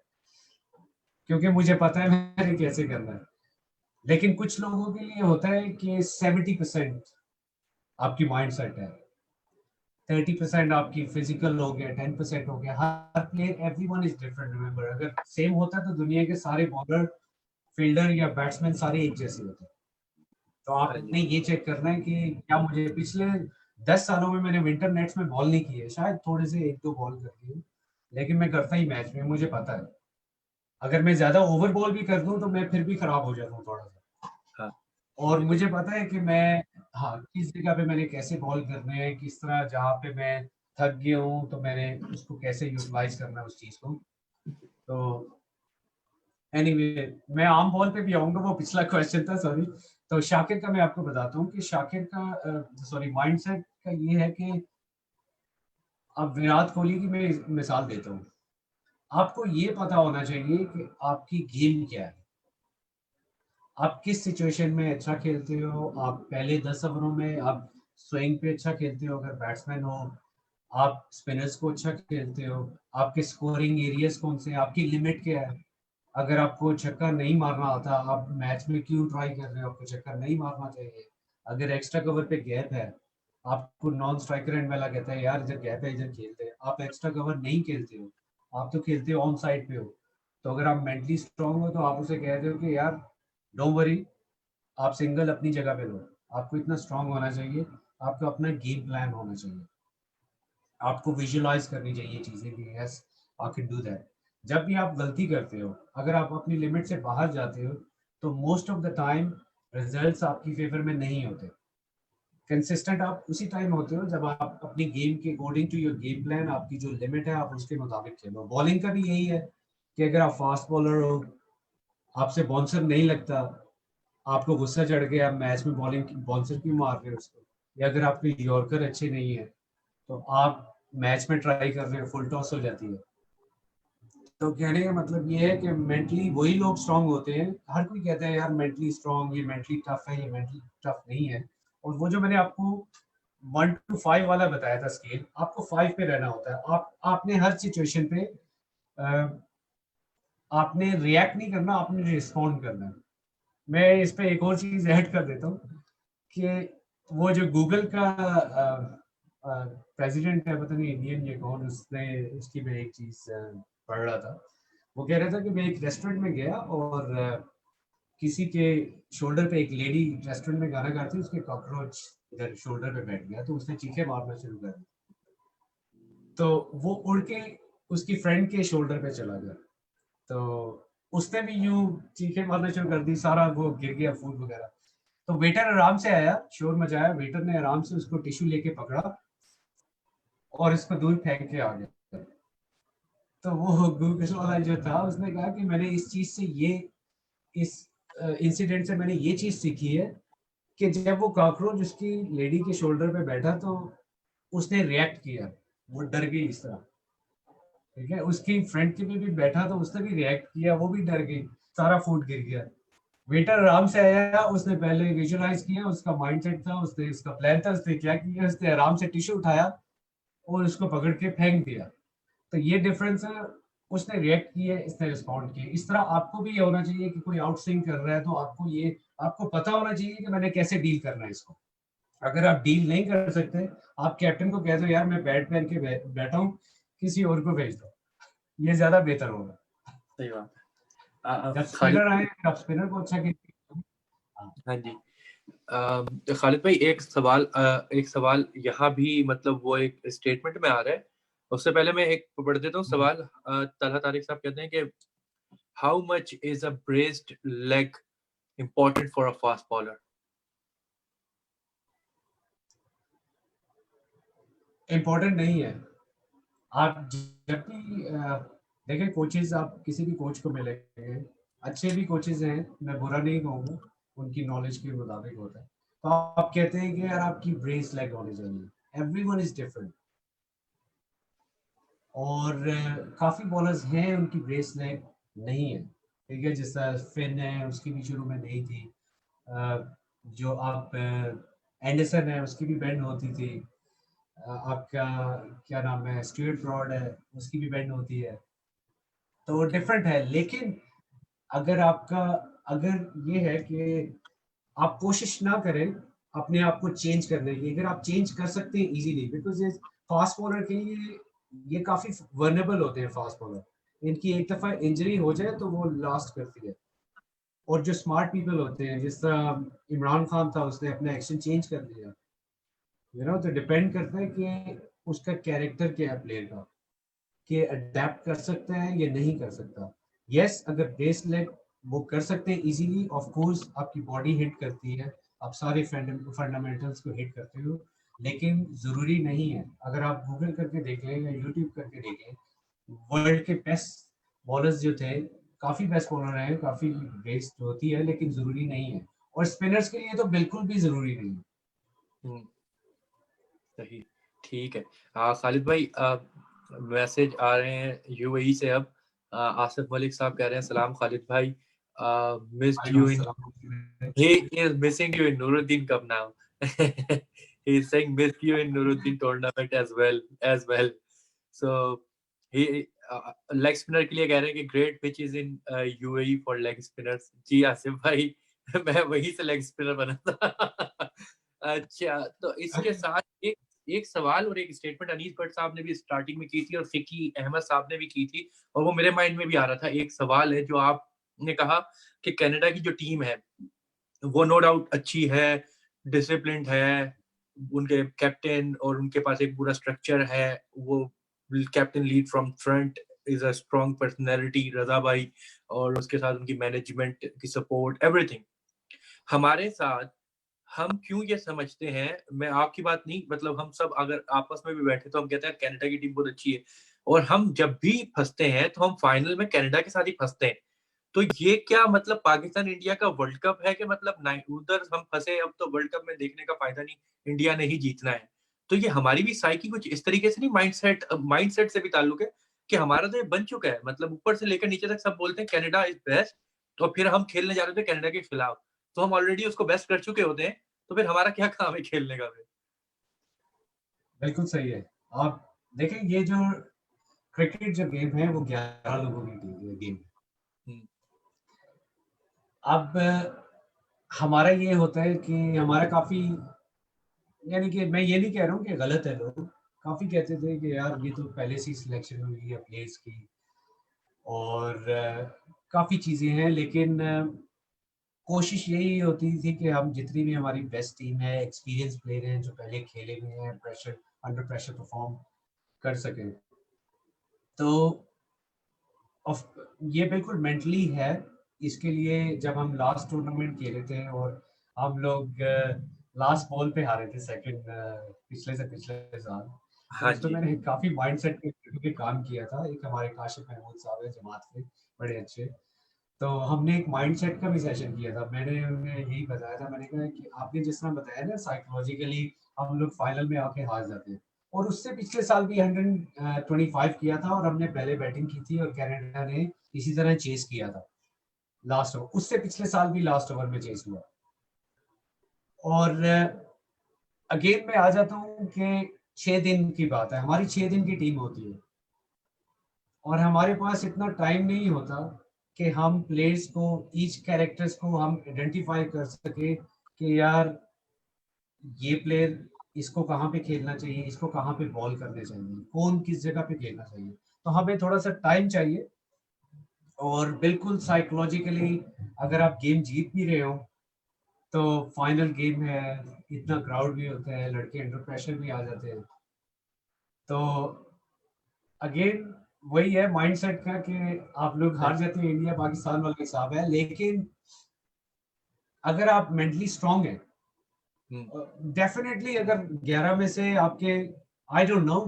क्योंकि मुझे पता है मैंने कैसे करना है। लेकिन कुछ लोगों के लिए होता है कि 70% आपकी माइंड सेट है, 30% आपकी फिजिकल हो गया, 10% हो गया। हर player, everyone is different. Remember, अगर सेम होता तो दुनिया के सारे बॉलर, फील्डर या बैट्समैन सारे एक जैसे होते। तो हाँ जी आपने ये चेक करना है कि क्या मुझे पिछले 10 सालों में मैंने विंटर नेट्स में बॉल नहीं की है, शायद थोड़े से एक दो बॉल करती हूँ, लेकिन मैं करता ही मैच में, मुझे पता है अगर मैं ज्यादा ओवर बॉल भी कर दूं तो मैं फिर भी खराब हो जाता हूँ थोड़ा सा। हाँ और बिल्कुल मुझे पता है कि मैं, हाँ, किस जगह पे मैंने कैसे बॉल करने हैं, किस तरह जहाँ पे मैं थक गया हूँ तो मैंने उसको कैसे यूटिलाइज करना है उस चीज को। तो एनीवे, मैं आम बॉल पे भी आऊंगा, वो पिछला क्वेश्चन था, सॉरी। तो शाकिर का मैं आपको बताता हूँ कि शाकिर का सॉरी माइंडसेट का ये है कि अब विराट कोहली की मैं मिसाल देता हूँ। आपको ये पता होना चाहिए कि आपकी गेम क्या है, आप किस सिचुएशन में अच्छा खेलते हो। आप पहले 10 ओवरों में आप स्विंग पे अच्छा खेलते हो अगर बैट्समैन हो, आप स्पिनर्स को अच्छा खेलते हो, आपके स्कोरिंग एरियाज कौन से हैं, आपकी लिमिट क्या है। अगर आपको छक्का नहीं मारना आता, आप मैच में क्यों ट्राई कर रहे हो, आपको छक्का नहीं मारना चाहिए। अगर एक्स्ट्रा कवर पे गैप है, आपको नॉन स्ट्राइकर एंड वाला कहता है यार इधर गैप है इधर खेलते हैं, आप एक्स्ट्रा कवर नहीं खेलते हो, आप तो खेलते हो ऑन साइड पे हो। तो अगर आप मेंटली स्ट्रांग हो तो आप उसे कहते हो कि यार डोंट वरी, आप सिंगल अपनी जगह पे लो। आपको इतना स्ट्रांग होना चाहिए, आपको अपना गेम प्लान होना चाहिए, आपको विजुअलाइज करनी चाहिए चीजें कि yes I can do that. जब भी आप गलती करते हो, अगर आप अपनी लिमिट से बाहर जाते हो, तो most of the time results आपकी फेवर में नहीं होते। कंसिस्टेंट आप उसी टाइम होते हो जब आप अपनी गेम के according to your game plan, आपकी जो लिमिट है आप उसके मुताबिक खेलो। बॉलिंग का भी यही है कि अगर आप फास्ट बॉलर हो, आपसे बाउंसर नहीं लगता, आपको गुस्सा चढ़ गया, आप मैच में बॉलिंग बाउंसर क्यों मार रहे हो उसको, या अगर आपके यॉर्कर अच्छे नहीं है तो आप मैच में ट्राई कर रहे हो, फुल टॉस हो जाती है। तो कहने का मतलब ये है कि मेंटली वही लोग स्ट्रांग होते हैं। हर कोई कहता है यार मेंटली स्ट्रांग, ये मेंटली टफ है, ये मेंटली टफ नहीं है। और वो जो मैंने आपको 1 to 5 वाला बताया था स्केल, आपको 5 पे रहना होता है। आपने हर सिचुएशन पे आपने रिएक्ट नहीं करना, आपने रिस्पॉन्ड करना है। मैं इस पे एक और चीज ऐड कर देता हूँ कि वो जो गूगल का प्रेसिडेंट है, पता नहीं इंडियन ये कौन, उसने उसकी मैं एक चीज पढ़ रहा था। वो कह रहा था कि मैं एक रेस्टोरेंट में गया और किसी के शोल्डर पे, एक लेडी रेस्टोरेंट में गाना गाती है, उसके कॉकरोच इधर शोल्डर पे बैठ गया, तो उसने चीखे मारना शुरू कर दी। तो वो उड़ के उसकी फ्रेंड के शोल्डर पे चला गया, तो उसने भी यूं चीखे मारना शुरू कर दी, सारा वो गिर गया फूड वगैरह। तो वेटर आराम से आया, शोर मचाया, वेटर ने आराम से उसको टिश्यू लेके पकड़ा और इसको दूर फेंक के आ गया। तो वो गूगल वाला जो था उसने कहा कि मैंने इस चीज से ये इस इंसिडेंट से मैंने ये चीज सीखी है कि जब वो कॉकरोच उसकी लेडी के शोल्डर पे बैठा तो उसने रिएक्ट किया, वो डर गई इस तरह, ठीक है। उसकी फ्रेंड के भी बैठा तो उसने भी रिएक्ट किया, वो भी डर गई, सारा फूड गिर गया। वेटर आराम से आया, उसने पहले विजुअलाइज किया, उसका माइंडसेट था, उसने उसका प्लान था, उसने क्या किया, उसने आराम से टिश्यू उठाया और उसको पकड़ के फेंक दिया। तो ये डिफरेंस है, उसने रिएक्ट किया, इसने रिस्पॉन्ड किया। इस तरह आपको भी ये होना चाहिए कि कोई आउटस्विंग कर रहा है तो आपको पता होना चाहिए कि मैंने कैसे डील करना है इसको। अगर आप डील नहीं कर सकते, आप कैप्टन को कह दो यार मैं बैट पहन के बैठा हूँ, किसी और को भेज दो, ये ज्यादा बेहतर होगा। सही बात जब है। खालिद, स्पिनर आए, आप स्पिनर को अच्छा खेल। हाँ जी। खालिद भाई, एक सवाल यहाँ भी मतलब वो एक स्टेटमेंट में आ रहा है। उससे पहले मैं एक पढ़ देता हूँ सवाल। तलहा तारिक साहब कहते हैं कि how much is a braced leg important for a fast bowler? Important नहीं है। आप जब भी देखें, कोचेज, आप किसी भी कोच को मिलेंगे, अच्छे भी कोचेज हैं, मैं बुरा नहीं कहूँगा, उनकी नॉलेज के मुताबिक होता है। तो आप कहते हैं कि यार आपकी ब्रेस लेग होनी चाहिए, एवरीवन इज डिफरेंट। और काफी बॉलर्स हैं उनकी ब्रेस लेग नहीं है, ठीक है। जैसा फिन है, उसकी भी शुरू में नहीं थी। जो आप एंडरसन है, उसकी भी बैंड होती थी। आपका क्या नाम है, स्टुअर्ट ब्रॉड है, उसकी भी बैंड होती है। तो डिफरेंट है, लेकिन अगर आपका अगर ये है कि आप कोशिश ना करें अपने आप को चेंज करने की, अगर आप चेंज कर सकते हैं इजीली, बिकॉज ये फास्ट बॉलर के लिए ये काफी वर्नेबल होते हैं फास्ट बॉलर। इनकी एक दफा इंजरी हो जाए तो वो लास्ट करती है। और जो स्मार्ट पीपल होते हैं, जिस तरह इमरान खान था, उसने अपना एक्शन चेंज कर दिया, तो डिपेंड करता है कि उसका कैरेक्टर क्या है प्लेयर का, कि अडेप्ट कर सकता है या नहीं कर सकता। यस, अगर बेस लेग वो कर सकते हैं इजीली, ऑफ कोर्स आपकी बॉडी हिट करती है, आप सारे फंडामेंटल्स को हिट करते हो, लेकिन जरूरी नहीं है। अगर आप गूगल करके देख लें या यूट्यूब करके देख लें, वर्ल्ड के बेस्ट बॉलर्स जो थे, काफी बेस्ट बॉलर हैं, काफी बेस्ट होती है, लेकिन जरूरी नहीं है। और स्पिनर्स के लिए तो बिल्कुल भी जरूरी नहीं है। हम्म, सही, ठीक है। खालिद भाई, मैसेज आ रहे हैं यूएई से अब। आसिफ मलिक साहब कह रहे हैं सलाम खालिद भाई, मिस्ड वालेकुम यू इन, अस्सलाम। he is missing you in Nuruddin Cup now. He is saying missed you in Nuruddin tournament as well. So he leg spinner के लिए कह रहे हैं कि great pitches in UAE for leg spinners. जी आसिफ भाई, मैं वहीं से leg spinner बना था। अच्छा, तो इसके साथ एक एक सवाल और एक स्टेटमेंट अनीस भट्ट साहब ने भी स्टार्टिंग में की थी और फिकी अहमद साहब ने भी की थी, और वो मेरे माइंड में भी आ रहा था। एक सवाल है जो आपने कहा कि कनाडा की जो टीम है वो नो डाउट अच्छी है, डिसिप्लिन्ड है, उनके कैप्टन और उनके पास एक पूरा स्ट्रक्चर है, वो captain lead from front, is a strong personality Raza भाई, और उसके साथ उनकी मैनेजमेंट की सपोर्ट, एवरीथिंग। हमारे साथ हम क्यों ये समझते हैं, मैं आपकी बात नहीं, मतलब हम सब अगर आपस में भी बैठे तो हम कहते हैं कनाडा की टीम बहुत अच्छी है, और हम जब भी फंसते हैं तो हम फाइनल में कनाडा के साथ ही फंसते हैं। तो ये क्या मतलब पाकिस्तान इंडिया का वर्ल्ड कप है कि मतलब उधर हम फंसे, अब तो वर्ल्ड कप में देखने का फायदा नहीं, इंडिया ने ही जीतना है। तो ये हमारी भी साइकी कुछ इस तरीके से नहीं, माइंडसेट से भी ताल्लुक है कि हमारा तो ये बन चुका है, मतलब ऊपर से लेकर नीचे तक सब बोलते हैं कनाडा इज बेस्ट, और फिर हम खेलने जा रहे थे कनाडा के खिलाफ, तो हम ऑलरेडी उसको बेस्ट कर चुके होते हैं, तो फिर हमारा क्या काम है खेलने का फिर? बिल्कुल सही है। आप देखें, ये जो क्रिकेट जो गेम है वो 11 लोगों की गेम है। हम्म, अब हमारा ये होता है कि हमारा काफी, यानी कि मैं ये नहीं कह रहा हूँ कि गलत है, लोग काफी कहते थे कि यार ये तो पहले से ही सिलेक्शन हुई है प्लेयर्स की, और काफी चीजें हैं, लेकिन कोशिश यही होती थी कि हम जितनी भी हमारी बेस्ट टीम है, एक्सपीरियंस प्लेयर हैं जो पहले खेले हुए हैं, प्रेशर अंडर प्रेशर परफॉर्म कर सकें। तो ये बिल्कुल मेंटली है। इसके लिए जब हम लास्ट टूर्नामेंट खेले थे और हम लोग लास्ट बॉल पे हारे थे सेकंड, पिछले साल, तो हाँ उसमें जी। मैंने काफी माइंडसेट पे काम किया था। एक हमारे काशिफ महमूद साहब है जमात के, बड़े अच्छे, तो हमने एक माइंडसेट का भी सेशन किया था। मैंने उन्हें यही बताया था, मैंने कहा कि आपने जिस तरह बताया ना साइकोलॉजिकली हम लोग फाइनल में आके हार जाते हैं, और उससे पिछले साल भी 125 किया था और हमने पहले बैटिंग की थी और कनाडा ने इसी तरह चेस किया था लास्ट ओवर, उससे पिछले साल भी लास्ट ओवर में चेस हुआ। और अगेन मैं आ जाता हूँ कि 6 दिन की बात है, हमारी 6 दिन की टीम होती है और हमारे पास इतना टाइम नहीं होता कि हम प्लेयर्स को, ईच कैरेक्टर्स को हम आइडेंटिफाई कर सके कि यार ये प्लेयर, इसको कहाँ पे खेलना चाहिए, इसको कहाँ पे बॉल करने चाहिए, कौन किस जगह पे खेलना चाहिए। तो हमें थोड़ा सा टाइम चाहिए। और बिल्कुल साइकोलॉजिकली अगर आप गेम जीत भी रहे हो तो फाइनल गेम है, इतना क्राउड भी होता है, लड़के अंडर प्रेशर भी आ जाते हैं। तो अगेन वही है माइंडसेट का कि आप लोग हार जाते हैं, इंडिया पाकिस्तान वाला हिसाब है। लेकिन अगर आप मेंटली स्ट्रांग है, डेफिनेटली अगर 11 में से आपके, आई डोंट नो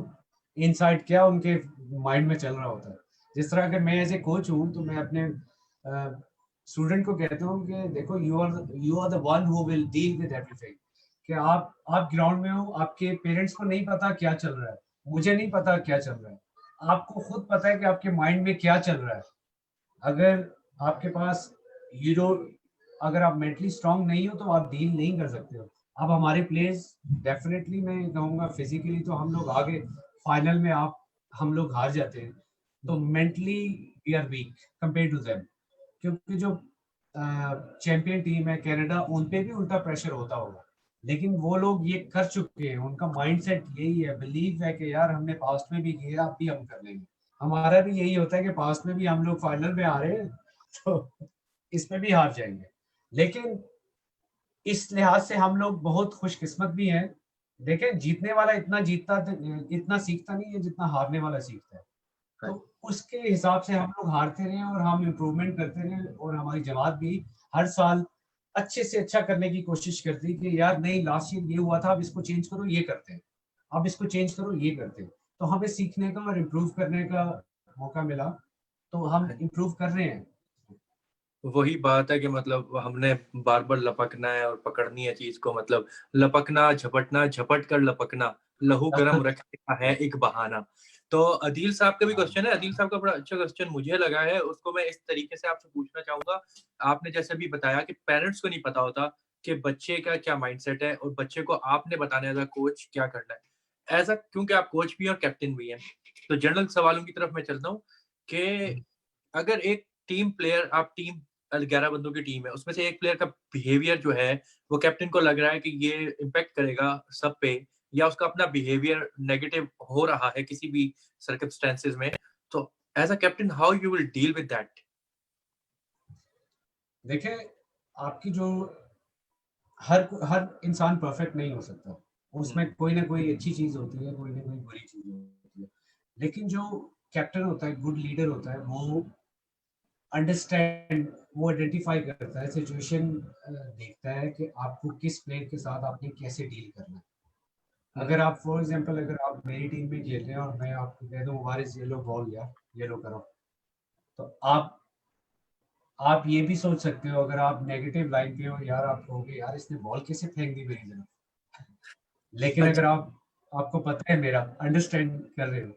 इनसाइड क्या उनके माइंड में चल रहा होता है। जिस तरह अगर मैं एज ए कोच हूँ तो मैं अपने स्टूडेंट को कहता हूँ कि देखो you are the one who will deal with everything. कि आप ग्राउंड में हो, आपके पेरेंट्स को नहीं पता क्या चल रहा है, मुझे नहीं पता क्या चल रहा है, आपको खुद पता है कि आपके माइंड में क्या चल रहा है। अगर आपके पास यू डोंट, अगर आप मेंटली स्ट्रांग नहीं हो तो आप डील नहीं कर सकते हो। अब हमारे प्लेयर्स डेफिनेटली मैं कहूँगा फिजिकली तो हम लोग आगे, फाइनल में आप हम लोग हार जाते हैं, तो mentally we are weak compare to them. क्योंकि जो चैंपियन टीम है कनाडा, उन पे भी उल्टा प्रेशर होता होगा, लेकिन वो लोग ये कर चुके हैं, उनका माइंडसेट यही है, बिलीव है कि यार हमने पास्ट में भी किया, अब भी हम कर लेंगे। हमारा भी यही होता है कि पास्ट में भी हम लोग फाइनल में आ रहे हैं तो इसमें भी हार जाएंगे। लेकिन इस लिहाज से हम लोग बहुत खुशकिस्मत भी हैं। देखें, जीतने वाला इतना सीखता नहीं है जितना हारने वाला सीखता है। तो उसके हिसाब से हम लोग हारते रहे और हम इम्प्रूवमेंट करते रहे, और हमारी जमात भी हर साल अच्छे से अच्छा करने की कोशिश करती है कि यार नहीं, लास्ट ईयर ये हुआ था, अब इसको चेंज करो, ये करते हैं, अब इसको चेंज करो, ये करते हैं। तो हमें सीखने का और इम्प्रूव करने का मौका मिला, तो हम इम्प्रूव कर रहे हैं। वही बात है कि मतलब हमने बार बार लपकना है और पकड़नी है चीज को, मतलब लपकना, झपटना, झपट कर लपकना, लहू गरम रखने का है एक बहाना। तो अदील साहब का भी क्वेश्चन है, अदील साहब का बड़ा अच्छा क्वेश्चन मुझे लगा है, उसको मैं इस तरीके से आपसे पूछना चाहूंगा। आपने जैसे भी बताया कि पेरेंट्स को नहीं पता होता कि बच्चे का क्या माइंडसेट है, और बच्चे को आपने बताने एज अ कोच क्या करना है। ऐसा क्योंकि आप कोच भी और कैप्टन भी हैं, तो जनरल सवालों की तरफ मैं चलता हूँ कि अगर एक टीम प्लेयर, आप टीम 11 बंदों की टीम है, उसमें से एक प्लेयर का बिहेवियर जो है वो कैप्टन को लग रहा है कि ये इम्पैक्ट करेगा सब पे, या उसका अपना बिहेवियर नेगेटिव हो रहा है किसी भी सर्कमस्टेंसेस में, तो as a captain how you will deal with that? देखें, आपकी जो, हर हर इंसान परफेक्ट नहीं हो सकता, उसमें कोई ना कोई अच्छी चीज होती है, कोई ना कोई बुरी चीज होती है। लेकिन जो कैप्टन होता है, गुड लीडर होता है, वो अंडरस्टैंड, वो आइडेंटिफाई करता है सिचुएशन, देखता है कि आपको किस प्लेयर के साथ आपने कैसे डील करना है। अगर आप फॉर एग्जांपल, अगर आप मेरी टीम में खेल रहे हैं और मैं आपको कह दूं वारिस ये लो बॉल, यार ये लो करो, तो आप ये भी सोच सकते हो, अगर आप नेगेटिव लाइन पे हो यार, आप कहोगे यार इसने बॉल कैसे फेंक दी मेरी तरफ। लेकिन अगर अच्छा। आपको पता है, मेरा अंडरस्टैंड कर रहे हो,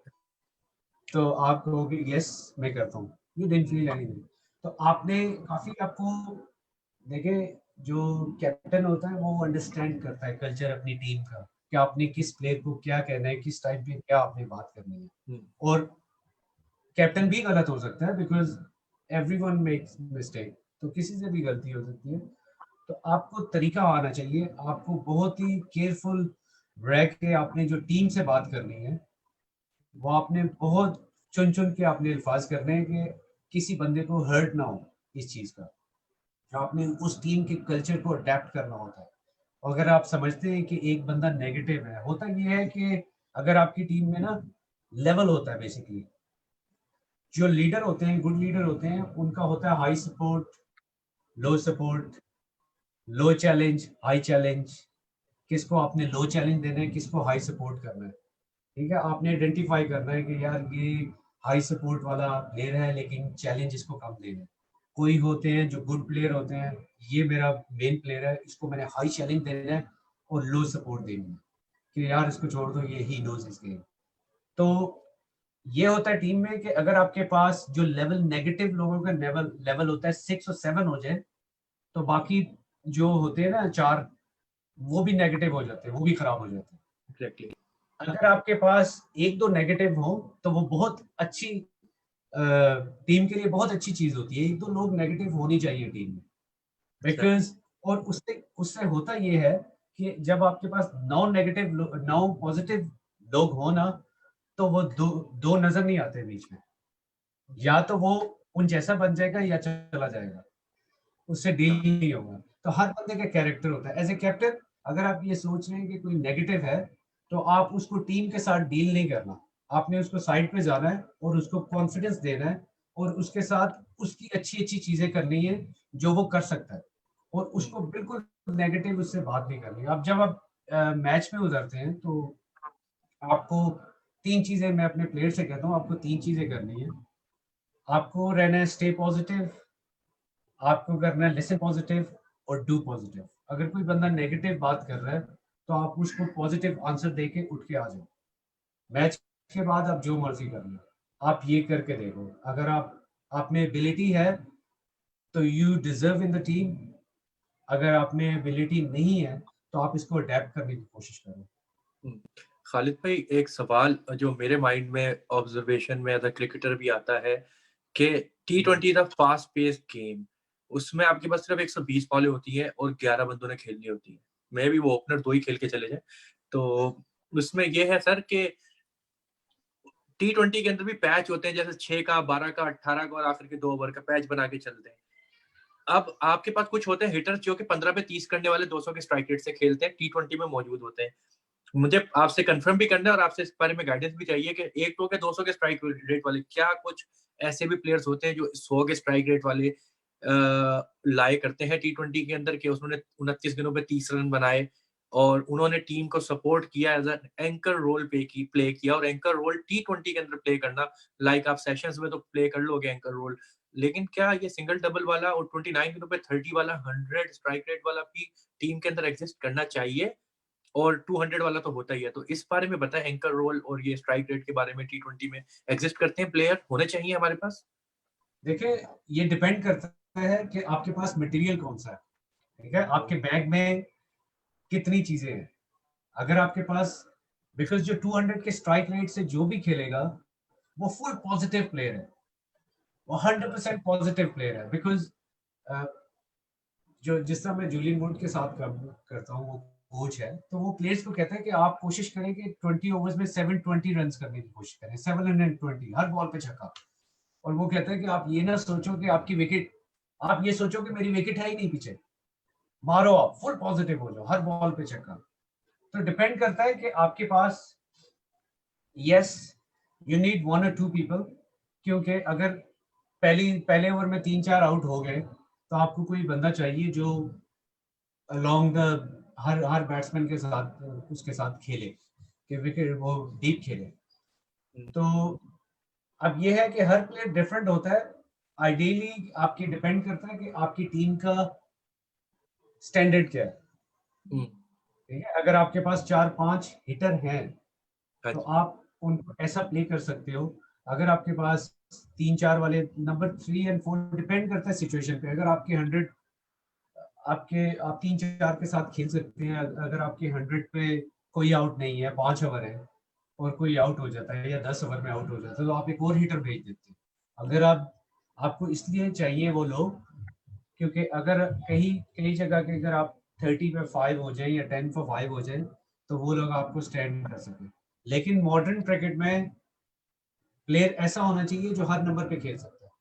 तो आप कहोगे यस मैं करता हूँ, यू डिडंट फील एनीथिंग। तो आपने काफी, आपको देखे, जो कैप्टन होता है वो अंडरस्टैंड करता है कल्चर अपनी टीम का, कि आपने किस प्लेयर को क्या कहना है, किस टाइम पे क्या आपने बात करनी है। और कैप्टन भी गलत हो सकता है, बिकॉज एवरीवन मेक्स मिस्टेक, तो किसी से भी गलती हो सकती है। तो आपको तरीका आना चाहिए, आपको बहुत ही केयरफुल रह के आपने जो टीम से बात करनी है, वो आपने बहुत चुन चुन के आपने अल्फाज करने हैं कि किसी बंदे को हर्ट ना हो इस चीज का। आपने उस टीम के कल्चर को अडेप्ट करना होता है। और अगर आप समझते हैं कि एक बंदा नेगेटिव है, होता ये है कि अगर आपकी टीम में ना लेवल होता है बेसिकली, जो लीडर होते हैं, गुड लीडर होते हैं, उनका होता है हाई सपोर्ट, लो सपोर्ट, लो चैलेंज, हाई चैलेंज। किसको आपने लो चैलेंज देना है, किसको हाई सपोर्ट करना है। ठीक है, आपने आइडेंटिफाई करना है कि यार ये हाई सपोर्ट वाला प्लेयर है लेकिन चैलेंज इसको कम देना है। कोई होते हैं जो गुड प्लेयर होते हैं, ये मेरा मेन प्लेयर है, इसको मैंने हाई चैलेंज देना है और लो सपोर्ट देनी है कि यार इसको छोड़ दो, ये ही नोज इस गेम। तो ये होता है टीम में कि अगर आपके पास जो लेवल नेगेटिव लोगों का लेवल लेवल होता है 6 और 7 हो जाए, तो बाकी जो होते हैं ना 4, वो भी नेगेटिव हो जाते हैं, वो भी खराब हो जाते हैं। एग्जैक्टली। अगर आपके पास एक दो नेगेटिव हो तो वो बहुत अच्छी टीम के लिए बहुत अच्छी चीज होती है। एक दो लोग नेगेटिव होनी चाहिए टीम में, बिकॉज और उससे उससे होता ये है कि जब आपके पास 9 लोग हो ना, तो वो दो दो नजर नहीं आते बीच में, या तो वो उन जैसा बन जाएगा या चला जाएगा, उससे डील नहीं होगा। तो हर बंदे का कैरेक्टर होता है। एज ए कैप्टन अगर आप ये सोच रहे हैं कि कोई नेगेटिव है, तो आप उसको टीम के साथ डील नहीं करना, आपने उसको साइड पे जाना है और उसको कॉन्फिडेंस देना है और उसके साथ उसकी अच्छी अच्छी चीजें करनी है जो वो कर सकता है, और उसको बिल्कुल नेगेटिव उससे बात नहीं करनी। अब जब आप मैच में उतरते हैं तो आपको 3 चीजें, मैं अपने प्लेयर से कहता हूँ, आपको 3 चीजें करनी है। आपको रहना है स्टे पॉजिटिव, आपको करना है लिसन पॉजिटिव और डू पॉजिटिव। अगर कोई बंदा नेगेटिव बात कर रहा है तो आप उसको पॉजिटिव आंसर दे के उठ के आ जाओ। मैच के बाद आप जो मर्जी कर लो, आप ये करके देखो। अगर आप में एबिलिटी है तो you deserve in the team, अगर आप में एबिलिटी नहीं है तो आप इसको अडेप्ट करने की कोशिश करो। खालिद भाई, एक सवाल जो मेरे माइंड में ऑब्जर्वेशन में एज अ क्रिकेटर भी आता है कि T20 is a fast paced game, उसमें आपके पास सिर्फ 120 बॉलें होती हैं और 11 बंदों ने खेलनी होती है। मैं भी वो ओपनर 2 ही खेल के चले जाए, तो उसमें ये है सर कि T20 के अंदर भी पैच होते हैं, जैसे 6 का, 12 का, 18 का और आखिर के 2 ओवर का पैच बना के चलते हैं। अब आपके पास कुछ होते हैं हिटर्स जो कि 15 पे 30 करने वाले 200 के स्ट्राइक रेट से खेलते हैं, T20 में मौजूद होते हैं। मुझे आपसे कंफर्म भी करना है और आपसे इस बारे में गाइडेंस भी चाहिए कि एक तो के 200 के स्ट्राइक रेट वाले, क्या कुछ ऐसे भी प्लेयर्स होते हैं जो 100 के स्ट्राइक रेट वाले लाए करते हैं T20 के अंदर, कि उन्होंने 29 दिनों पे 30 रन बनाए और उन्होंने टीम को सपोर्ट किया, as an anchor role play किया। और एंकर रोल T20 के अंदर प्ले करना, लाइक आप सेशंस में तो प्ले कर लोगे एंकर रोल, लेकिन क्या ये सिंगल डबल वाला और 29 दिनों पे 30 वाला 100 स्ट्राइक रेट वाला भी टीम के अंदर एग्जिस्ट करना चाहिए? और 200 वाला तो होता ही है। तो इस बारे में बताएं, एंकर रोल और ये स्ट्राइक रेट के बारे में। T20 में एग्जिस्ट करते हैं प्लेयर, होने चाहिए हमारे पास? देखिए, ये डिपेंड करता है कि आपके पास मटेरियल कौन सा है, ठीक है, आपके बैग में कितनी चीजें हैं। अगर आपके पास, बिकॉज जो 200 के स्ट्राइक रेट से जो भी खेलेगा वो फुल पॉजिटिव प्लेयर है, वो 100% पॉजिटिव प्लेयर है। बिकॉज जो जिस तरह मैं जूलियन वुड के साथ काम करता हूँ, वो कोच है, तो वो प्लेयर्स को कहता है कि आप कोशिश करें कि 20 ओवर्स में 720 रन करने की कोशिश करें, 720 हर बॉल पे छक्का। और वो कहता है कि आप ये ना सोचो कि आपकी विकेट, आप ये सोचो कि मेरी विकेट है ही नहीं पीछे, मारो, आप फुल पॉजिटिव हो जाओ, हर बॉल पे छक्का। तो डिपेंड करता है कि आपके पास, yes, you need 1 or 2 people, क्योंकि अगर पहले ओवर में 3-4 आउट हो गए तो आपको कोई बंदा चाहिए जो अलोंग द हर बैट्समैन के साथ उसके साथ खेले, कि विकेट वो डीप खेले। तो अब ये है कि हर प्लेयर डिफरेंट होता है। आइडियली आपकी डिपेंड करता है कि आपकी टीम का स्टैंडर्ड क्या है, ठीक है। अगर आपके पास 4-5 हिटर हैं तो आप उनको ऐसा प्ले कर सकते हो। अगर आपके पास 3-4 वाले, नंबर 3 और 4 डिपेंड करता है सिचुएशन पे। अगर आपके 100, आप 3-4 के साथ खेल सकते हैं। अगर आपके 100 पे कोई आउट नहीं है, 5 ओवर है और कोई आउट हो जाता है या 10 ओवर में आउट हो जाता है, तो आप एक और हिटर भेज देते हैं। अगर आपको इसलिए चाहिए वो लोग, क्योंकि अगर कई जगह के अगर आप 30 पे 5 हो जाए या 10 पर 5 हो जाए, तो वो लोग आपको स्टैंड कर सके। लेकिन मॉडर्न क्रिकेट में प्लेयर ऐसा होना चाहिए जो हर नंबर पे खेल सकता है।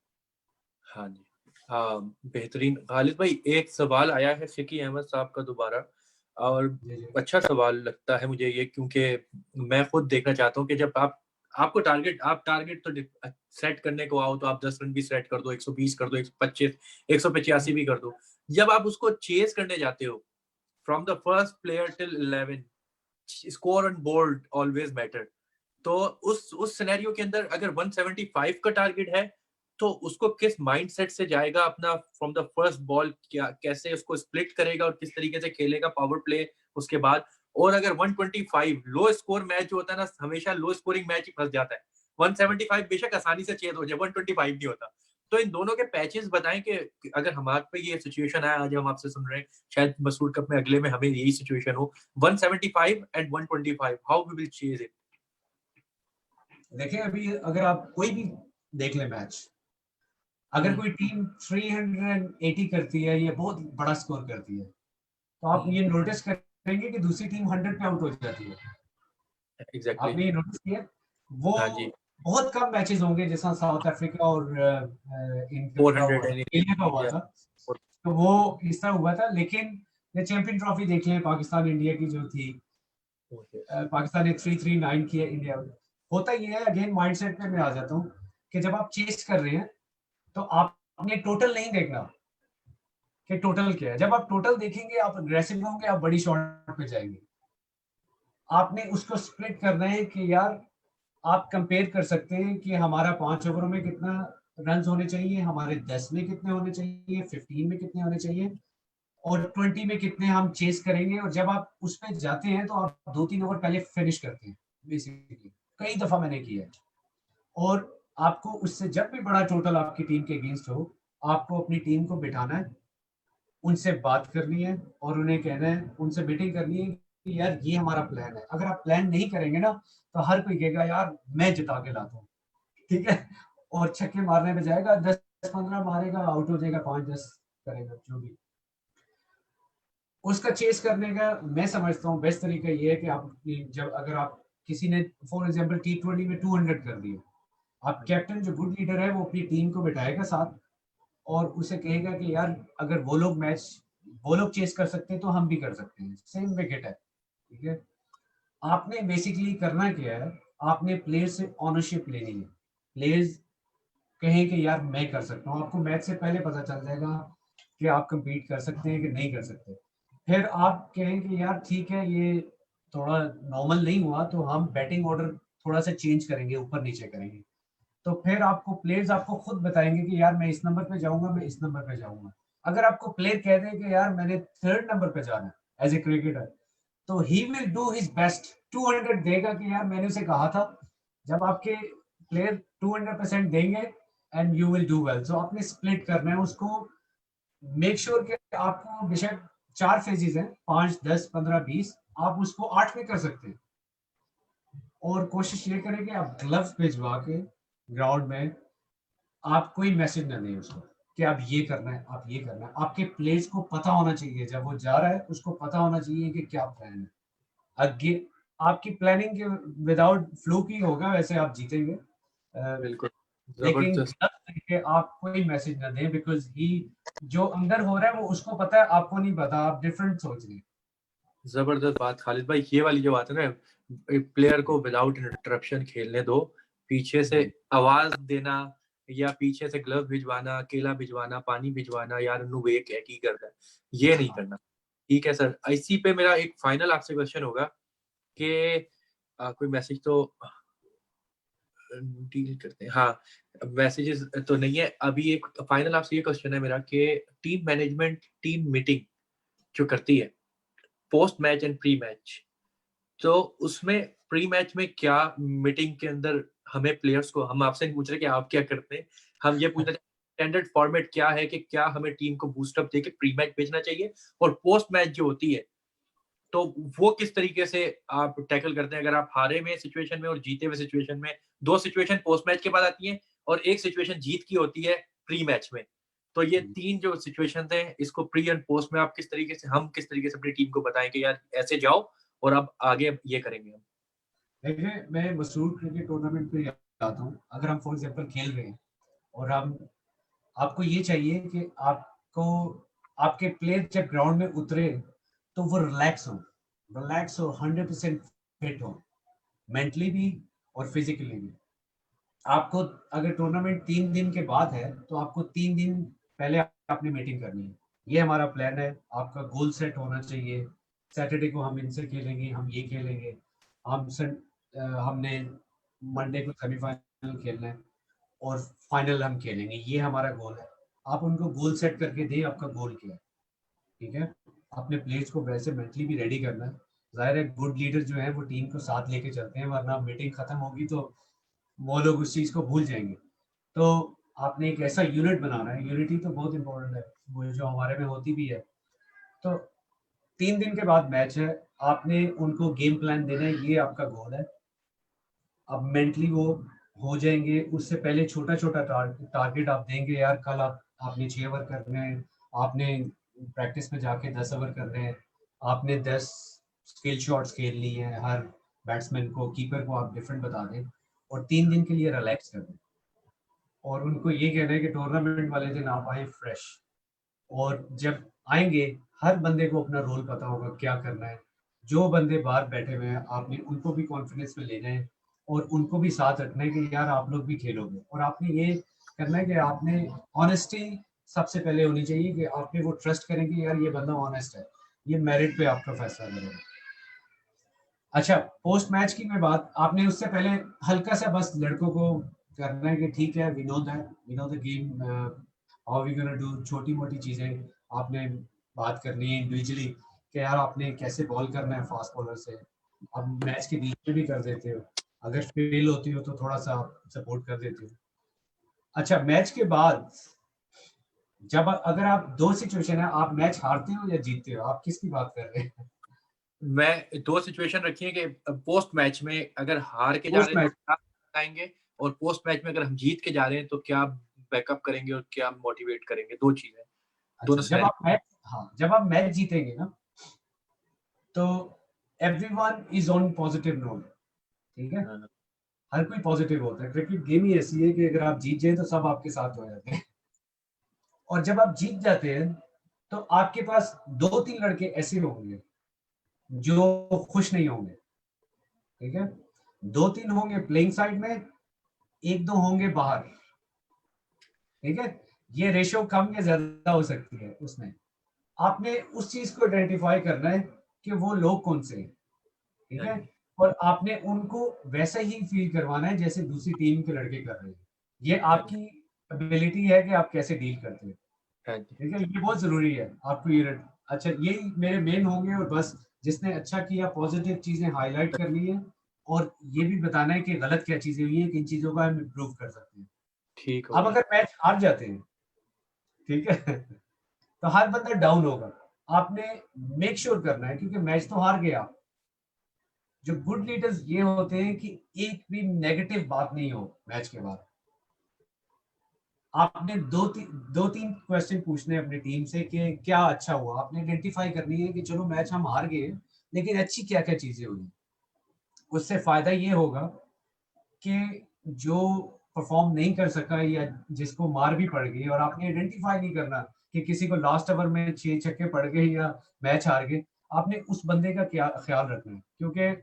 हाँ जी, हाँ, बेहतरीन। खालिद भाई, एक सवाल आया है फ़िकी अहमद साहब का दोबारा, और जी जी अच्छा सवाल लगता है मुझे ये, क्योंकि मैं खुद देखना चाहता हूँ कि जब आपको टारगेट तो सेट करने को आओ तो आप 10 रन भी सेट कर दो, 120 कर दो, 125, 185 भी कर दो। जब आप उसको चेस करने जाते हो, from the first player till 11, score on board always matter. तो उस सिनेरियो के अंदर अगर 175 का टारगेट है तो उसको किस माइंडसेट से जाएगा अपना फ्रॉम द फर्स्ट बॉल, क्या कैसे उसको स्प्लिट करेगा और किस तरीके से खेलेगा पावर प्ले उसके बाद। और अगर 125 लो स्कोर मैच जो होता है ना, हमेशा लो स्कोरिंग मैच ही फंस जाता है। 175 बेशक आसानी से चेज हो जाए, 125 नहीं होता। तो इन दोनों के पैचेस बताएं कि अगर हमारे पे ये सिचुएशन है, आज हम आपसे सुन रहे हैं, शायद मसूर कप में अगले में हमें यही सिचुएशन हो, 175 and 125, how we will chase it. देखिए अभी अगर आप कोई भी देख ले मैच, अगर कोई टीम 380 करती है या बहुत बड़ा स्कोर करती है, तो आप ये नोटिस करेंगे कि दूसरी टीम 100 पे आउट हो जाती है। एग्जैक्टली। आपने ये नोटिस किया? वो हाँ जी। बहुत कम मैचेस होंगे जैसा साउथ अफ्रीका और इनका हुआ 400 था, इंडिया का हुआ था, तो वो इस तरह हुआ था। लेकिन ये चैंपियन ट्रॉफी देख लें, पाकिस्तान इंडिया की जो थी, पाकिस्तान ने 339 किया इंडिया में। होता ये है, अगेन माइंडसेट पे मैं आ जाता हूँ कि जब आप चेस कर रहे हैं तो आपने टोटल नहीं देखना कि टोटल क्या है। जब आप टोटल देखेंगे आप अग्रेसिव होंगे, आप बड़ी शॉट पे जाएंगे। आपने उसको स्प्लिट करना है कि यार आप कंपेयर कर सकते हैं कि हमारा 5 ओवरों में कितना रन होने चाहिए, हमारे 10 में कितने होने चाहिए, 15 में कितने होने चाहिए, और 20 में कितने हम चेस करेंगे। और जब आप उस पर जाते हैं तो आप 2-3 ओवर पहले फिनिश करते हैं बेसिकली। कई दफा मैंने किया है। और आपको उससे जब भी बड़ा टोटल आपकी टीम के अगेंस्ट हो, आपको अपनी टीम को बिठाना है, उनसे बात करनी है और उन्हें कहना है, उनसे मीटिंग करनी है कि यार ये हमारा प्लान है। अगर आप प्लान नहीं करेंगे ना तो हर कोई कहेगा यार मैं जिता के लाता हूँ, ठीक है, और छक्के मारने पे जाएगा, 10-15 मारेगा, आउट हो जाएगा, 5-10 करेगा, जो भी। उसका चेस करने का मैं समझता हूँ बेस्ट तरीका ये है कि आप जब अगर आप किसी ने फॉर एग्जांपल T20 में 200 कर दिया, आप कैप्टन जो गुड लीडर है वो अपनी टीम को बिठाएगा साथ और उसे कहेगा कि यार अगर वो लोग चेस कर सकते हैं तो हम भी कर सकते हैं, सेम विकेट है, ठीक है। आपने बेसिकली करना क्या है, आपने प्लेयर से ऑनरशिप लेनी है। प्लेयर्स कहें कि यार मैं कर सकता हूँ, आपको मैच से पहले पता चल जाएगा कि आप compete कर सकते हैं कि नहीं कर सकते। फिर आप कहें कि यार ठीक है ये थोड़ा नॉर्मल नहीं हुआ तो हम बैटिंग ऑर्डर थोड़ा सा चेंज करेंगे, ऊपर नीचे करेंगे। तो फिर आपको प्लेयर्स आपको खुद बताएंगे कि यार मैं इस नंबर पे जाऊंगा, मैं इस नंबर पे जाऊंगा। अगर आपको प्लेयर कह दे कि यार मैंने 3rd नंबर पे जाना है एज ए क्रिकेटर, तो he will do his best, 200 देगा कि यार मैंने उसे कहा था। जब आपके प्लेयर 200% देंगे and you will do well. So आपने स्प्लिट करना है उसको, मेक श्योर कि आपको बेशक 4 फेजेस हैं, 5, 10, 15, 20, आप उसको 8 में कर सकते हैं। और कोशिश ये करें कि आप ग्लव्स भिजवा के ग्राउंड में आप कोई मैसेज ना दें उसको कि आप ये करना है, आप ये करना है। आपके प्लेयर्स को पता होना चाहिए, जब वो जा रहा है उसको पता होना चाहिए कि क्या प्लान है। आगे आपकी प्लानिंग के विदाउट फ्लूक ही होगा, वैसे आप जीतेंगे। बिल्कुल लेकिन जबरदस्त। कि आप कोई मैसेज ना दें, बिकॉज ही जो अंदर हो रहा है वो उसको पता है, आपको नहीं पता, आप डिफरेंट सोच रहे हैं। जबरदस्त बात खालिद भाई, ये वाली जो बात है ना, प्लेयर को विदाउट इंटरप्शन खेलने दो, पीछे से आवाज देना या पीछे से ग्लव भिजवाना, केला भिजवाना, पानी भिजवाना, यार वे क्या की करता है, ये नहीं करना। ठीक है सर, इसी पे मेरा एक फाइनल आपसे क्वेश्चन होगा कि कोई मैसेज तो डील करते हैं, हाँ मैसेजेस तो नहीं है अभी। एक फाइनल आपसे ये क्वेश्चन है मेरा कि टीम मैनेजमेंट टीम मीटिंग जो करती है post match and pre match, तो उसमें प्री मैच में क्या मीटिंग के अंदर हमें प्लेयर्स को, हम आपसे नहीं पूछ रहे कि आप क्या करते हैं, हम ये पूछ रहे हैं स्टैंडर्ड फॉर्मेट क्या है कि क्या हमें टीम को बूस्टअप देके प्री मैच भेजना चाहिए, और पोस्ट मैच जो होती है तो वो किस तरीके से आप टैकल करते हैं। अगर आप हारे हुए सिचुएशन में और जीते हुए सिचुएशन में, दो सिचुएशन पोस्ट मैच के बाद आती हैं और एक सिचुएशन जीत की होती है प्री मैच में, तो ये तीन जो सिचुएशन है इसको प्री एंड पोस्ट में आप किस तरीके से, हम किस तरीके से अपनी टीम को बताएं कि यार ऐसे जाओ और अब आगे ये करेंगे हम। देखिए मैं मसूर क्रिकेट टूर्नामेंट पे आता हूँ। अगर हम फॉर एग्जांपल खेल रहे हैं और हम आपको ये चाहिए कि आपको आपके प्लेयर जब ग्राउंड में उतरे तो वो रिलैक्स हो, 100% फिट हो, मेंटली भी और फिजिकली भी। आपको अगर टूर्नामेंट 3 दिन के बाद है तो आपको 3 दिन पहले आपने मीटिंग करनी है। ये हमारा प्लान है, आपका गोल सेट होना चाहिए। सैटरडे को हम इनसे खेलेंगे, हम ये खेलेंगे, हमने मंडे को सेमीफाइनल खेलना है। और फाइनल हम खेलेंगे, ये हमारा गोल है। आप उनको गोल सेट करके दें, आपका गोल क्या है, ठीक है। अपने प्लेयर्स को वैसे मेंटली भी रेडी करना है। जाहिर है गुड लीडर जो है वो टीम को साथ लेके चलते हैं, वरना मीटिंग खत्म होगी तो वो लोग उस चीज को भूल जाएंगे। तो आपने एक ऐसा यूनिट बनाना है, यूनिटी तो बहुत इंपॉर्टेंट है, वो जो हमारे में होती भी है। तो 3 दिन के बाद मैच है, आपने उनको गेम प्लान देना है, ये आपका गोल है। अब मेंटली वो हो जाएंगे, उससे पहले छोटा छोटा टारगेट आप देंगे, यार कल आपने 6 ओवर करने हैं, आपने प्रैक्टिस में जाके 10 ओवर करने हैं, आपने 10 स्किल शॉट्स खेल ली हैं। हर बैट्समैन को, कीपर को आप डिफरेंट बता दें और 3 दिन के लिए रिलैक्स कर दें। और उनको ये कहना है कि टूर्नामेंट वाले दिन आप आए फ्रेश, और जब आएंगे हर बंदे को अपना रोल पता होगा क्या करना है। जो बंदे बाहर बैठे हुए हैं आपने उनको भी कॉन्फिडेंस में लेना है और उनको भी साथ रखना है कि यार आप लोग भी खेलोगे। और आपने ये करना है कि आपने ऑनेस्टी सबसे पहले होनी चाहिए, कि आपने वो ट्रस्ट करेंगे यार ये बंदा ऑनेस्ट है, ये मेरिट पे आपका फैसला करेगा। अच्छा, पोस्ट मैच की मैं बात, आपने उससे पहले हल्का सा बस लड़कों को करना है कि ठीक है, we know the game, how we gonna do, छोटी मोटी चीजें आपने बात करनी है इंडिविजुअली, कि यार आपने कैसे बॉल करना है फास्ट बॉलर से। अब मैच के बीच में भी कर देते हो, अगर फेल होती हो तो थोड़ा सा सपोर्ट कर देते हो। अच्छा, मैच के बाद जब अगर आप दो सिचुएशन है, आप मैच हारते हो या जीतते हो, आप किसकी बात कर रहे हैं? मैं 2 सिचुएशन रखी है कि पोस्ट मैच में अगर हार के जा पोस्ट रहे हैं तो मैच। क्या बताएँगे, और पोस्ट मैच में अगर हम जीत के जा रहे हैं तो क्या बैकअप करेंगे और क्या मोटिवेट करेंगे, 2 चीज़ें, अच्छा, दोनों सिनेरियो। हाँ, जब आप मैच जीतेंगे ना, तो everyone is on positive note, ठीक है। हाँ, हर कोई पॉजिटिव होता है, क्रिकेट गेम ही ऐसी है कि अगर आप जीत जाए तो सब आपके साथ हो जाते हैं। और जब आप जीत जाते हैं तो आपके पास 2-3 लड़के ऐसे होंगे जो खुश नहीं होंगे, ठीक है। 2-3 होंगे प्लेइंग साइड में, 1-2 होंगे बाहर, ठीक है। ये रेशियो कम या ज्यादा हो सकती है उसमें। आपने उस चीज को आइडेंटिफाई करना है कि वो लोग कौन से हैं, ठीक हाँ है। जी, और आपने उनको वैसा ही फील करवाना है जैसे दूसरी टीम के लड़के कर रहे हैं। ये हाँ जी, आपकी एबिलिटी है कि आप कैसे डील करते हैं, हाँ जी, ठीक है। ये बहुत जरूरी है आपको ये अच्छा, ये मेरे मेन होंगे। और बस जिसने अच्छा किया, पॉजिटिव चीजें हाईलाइट करनी है, और ये भी बताना है कि गलत क्या चीजें हुई है, किन चीजों का हम इम्प्रूव कर सकते हैं। ठीक हो अब गया। अगर मैच हार जाते हैं, ठीक है, तो हर बंदा डाउन होगा। आपने मेक श्योर करना है, क्योंकि मैच तो हार गया। जो गुड लीडर्स ये होते हैं कि एक भी नेगेटिव बात नहीं हो मैच के बाद। आपने दो तीन क्वेश्चन पूछने अपनी टीम से कि क्या अच्छा हुआ। आपने आइडेंटिफाई करनी है कि चलो मैच हम हार गए, लेकिन अच्छी क्या क्या चीजें हुई। उससे फायदा ये होगा कि जो परफॉर्म नहीं कर सका या जिसको मार भी पड़ गई, और आपने आइडेंटिफाई नहीं करना कि किसी को लास्ट ओवर में 6 छक्के पड़ गए या मैच हार गए, आपने उस बंदे का क्या ख्याल रखना है। क्योंकि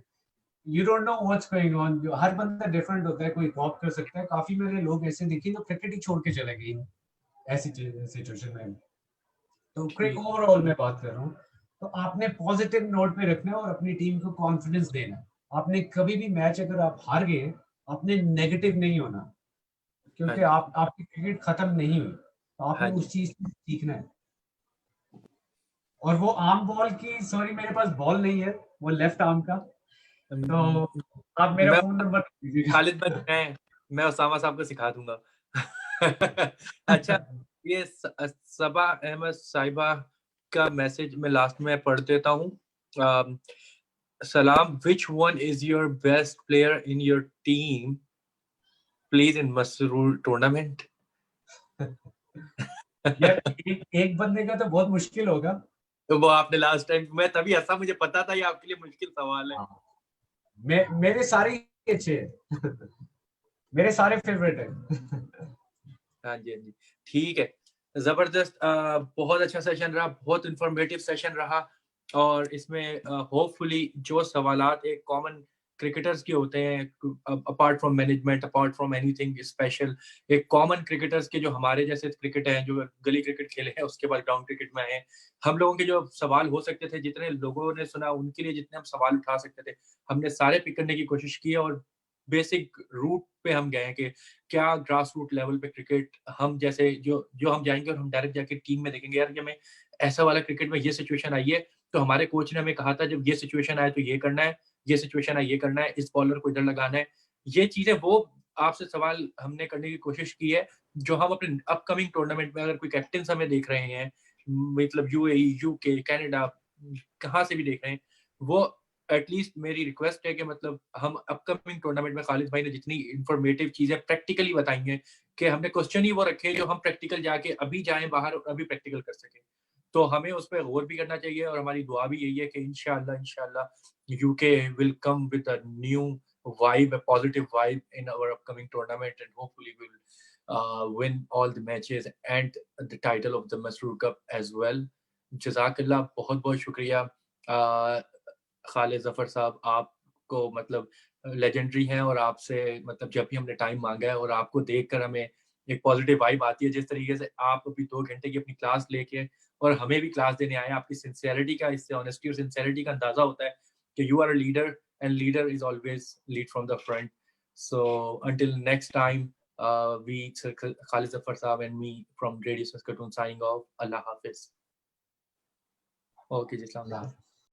you don't know what's going on, जो हर बंदा डिफरेंट होता है, कोई ड्रॉप कर सकता है। काफी मैंने लोग ऐसे देखे जो क्रिकेट ही छोड़ के चले गए ऐसी सिचुएशन में। तो क्रिक ठीक, ओवरऑल मैं बात कर रहा हूँ। तो आपने पॉजिटिव नोट पे रखना है और अपनी टीम को कॉन्फिडेंस देना है। आपने कभी भी मैच अगर आप हार गए, आपने नेगेटिव नहीं होना, हाँ क्योंकि जी, आपकी क्रिकेट खत्म नहीं हुई। तो आपने हाँ जी। उस चीज से सीखना है। और वो आर्म बॉल की, सॉरी मेरे पास बॉल नहीं है, वो लेफ्ट आर्म का। तो आप मेरा मैं फोन नंबर दीजिएगा। खालिद भाई, मैं उसामा साहब को सिखा दूँगा। अच्छा, ये सबा अहमद साहिबा का मैसेज मैं लास्ट में पढ़ देता हूँ। सलाम, which one is your best player in your team plays in Masroor tournament? यार एक बंदे का तो बहुत मुश्किल होगा। तो वो आपने लास्ट टाइम, मैं तभी हँसा, मुझे पता था ये आपके लिए मुश्किल सवाल है। हाँ, मेरे सारे ही अच्छे हैं। मेरे सारे फेवरेट है। हाँ जी, हाँ जी। ठीक है। ज़बरदस्त, बहुत अच्छा सेशन रहा, बहुत इन्फॉर्मेटिव सेशन रहा, और इसमें होपफुली जो सवालात एक कॉमन क्रिकेटर्स के होते हैं, apart from management, apart from anything special, एक कॉमन क्रिकेटर्स के जो हमारे जैसे क्रिकेट हैं, जो गली क्रिकेट खेले हैं, उसके बाद ग्राउंड क्रिकेट में आए हैं, हम लोगों के जो सवाल हो सकते थे, जितने लोगों ने सुना, उनके लिए जितने हम सवाल उठा सकते थे, हमने सारे पिक करने की कोशिश की है, और बेसिक रूट पे हम गए हैं कि क्या ग्रास रूट लेवल पे क्रिकेट हम जैसे जो हम जाएंगे और हम डायरेक्ट जाके टीम में देखेंगे यार, हमें ऐसा वाला क्रिकेट में ये सिचुएशन आई है, तो हमारे कोच ने हमें कहा था जब ये सिचुएशन आए तो ये करना है, ये सिचुएशन आए ये करना है, इस बॉलर को इधर लगाना है। ये चीजें वो आपसे सवाल हमने करने की कोशिश की है जो हम अपने अपकमिंग टूर्नामेंट में, अगर कोई कैप्टन हमें देख रहे हैं, मतलब यूएई, यूके, कनाडा, कहाँ से भी देख रहे हैं, वो एटलीस्ट मेरी रिक्वेस्ट है कि मतलब हम अपकमिंग टूर्नामेंट में खालिद भाई ने जितनी इंफॉर्मेटिव चीजें प्रैक्टिकली बताई हैं कि हमने क्वेश्चन ही वो रखे जो हम प्रैक्टिकल जाके अभी जाएं बाहर और अभी प्रैक्टिकल कर सकें। तो हमें उस पर गौर भी करना चाहिए और हमारी दुआ भी यही है कि इंशाल्लाह UK will come with a new vibe, a positive vibe in our upcoming tournament, and hopefully we'll win all the matches and the title of the Masroor Cup as well. जज़ाकल्लाह, बहुत बहुत शुक्रिया खालिद ज़फ़र साहब, आपको मतलब लेजेंडरी हैं और आपसे मतलब जब भी हमने टाइम मांगा है और आपको देखकर हमें एक पॉजिटिव वाइब आती है, जिस तरीके से आप अभी 2 घंटे की अपनी क्लास लेके और हमें भी क्लास देने आए हैं, आपकी सिंसियरिटी का, इससे ऑनेस्टी और सिंसियरिटी का अंदाजा होता है कि you are a leader and leader is always lead from the front. So until next time, we Khalid Zafar Saab and me from Radio Saskatoon signing off. Allah Hafiz. Okay, Islam.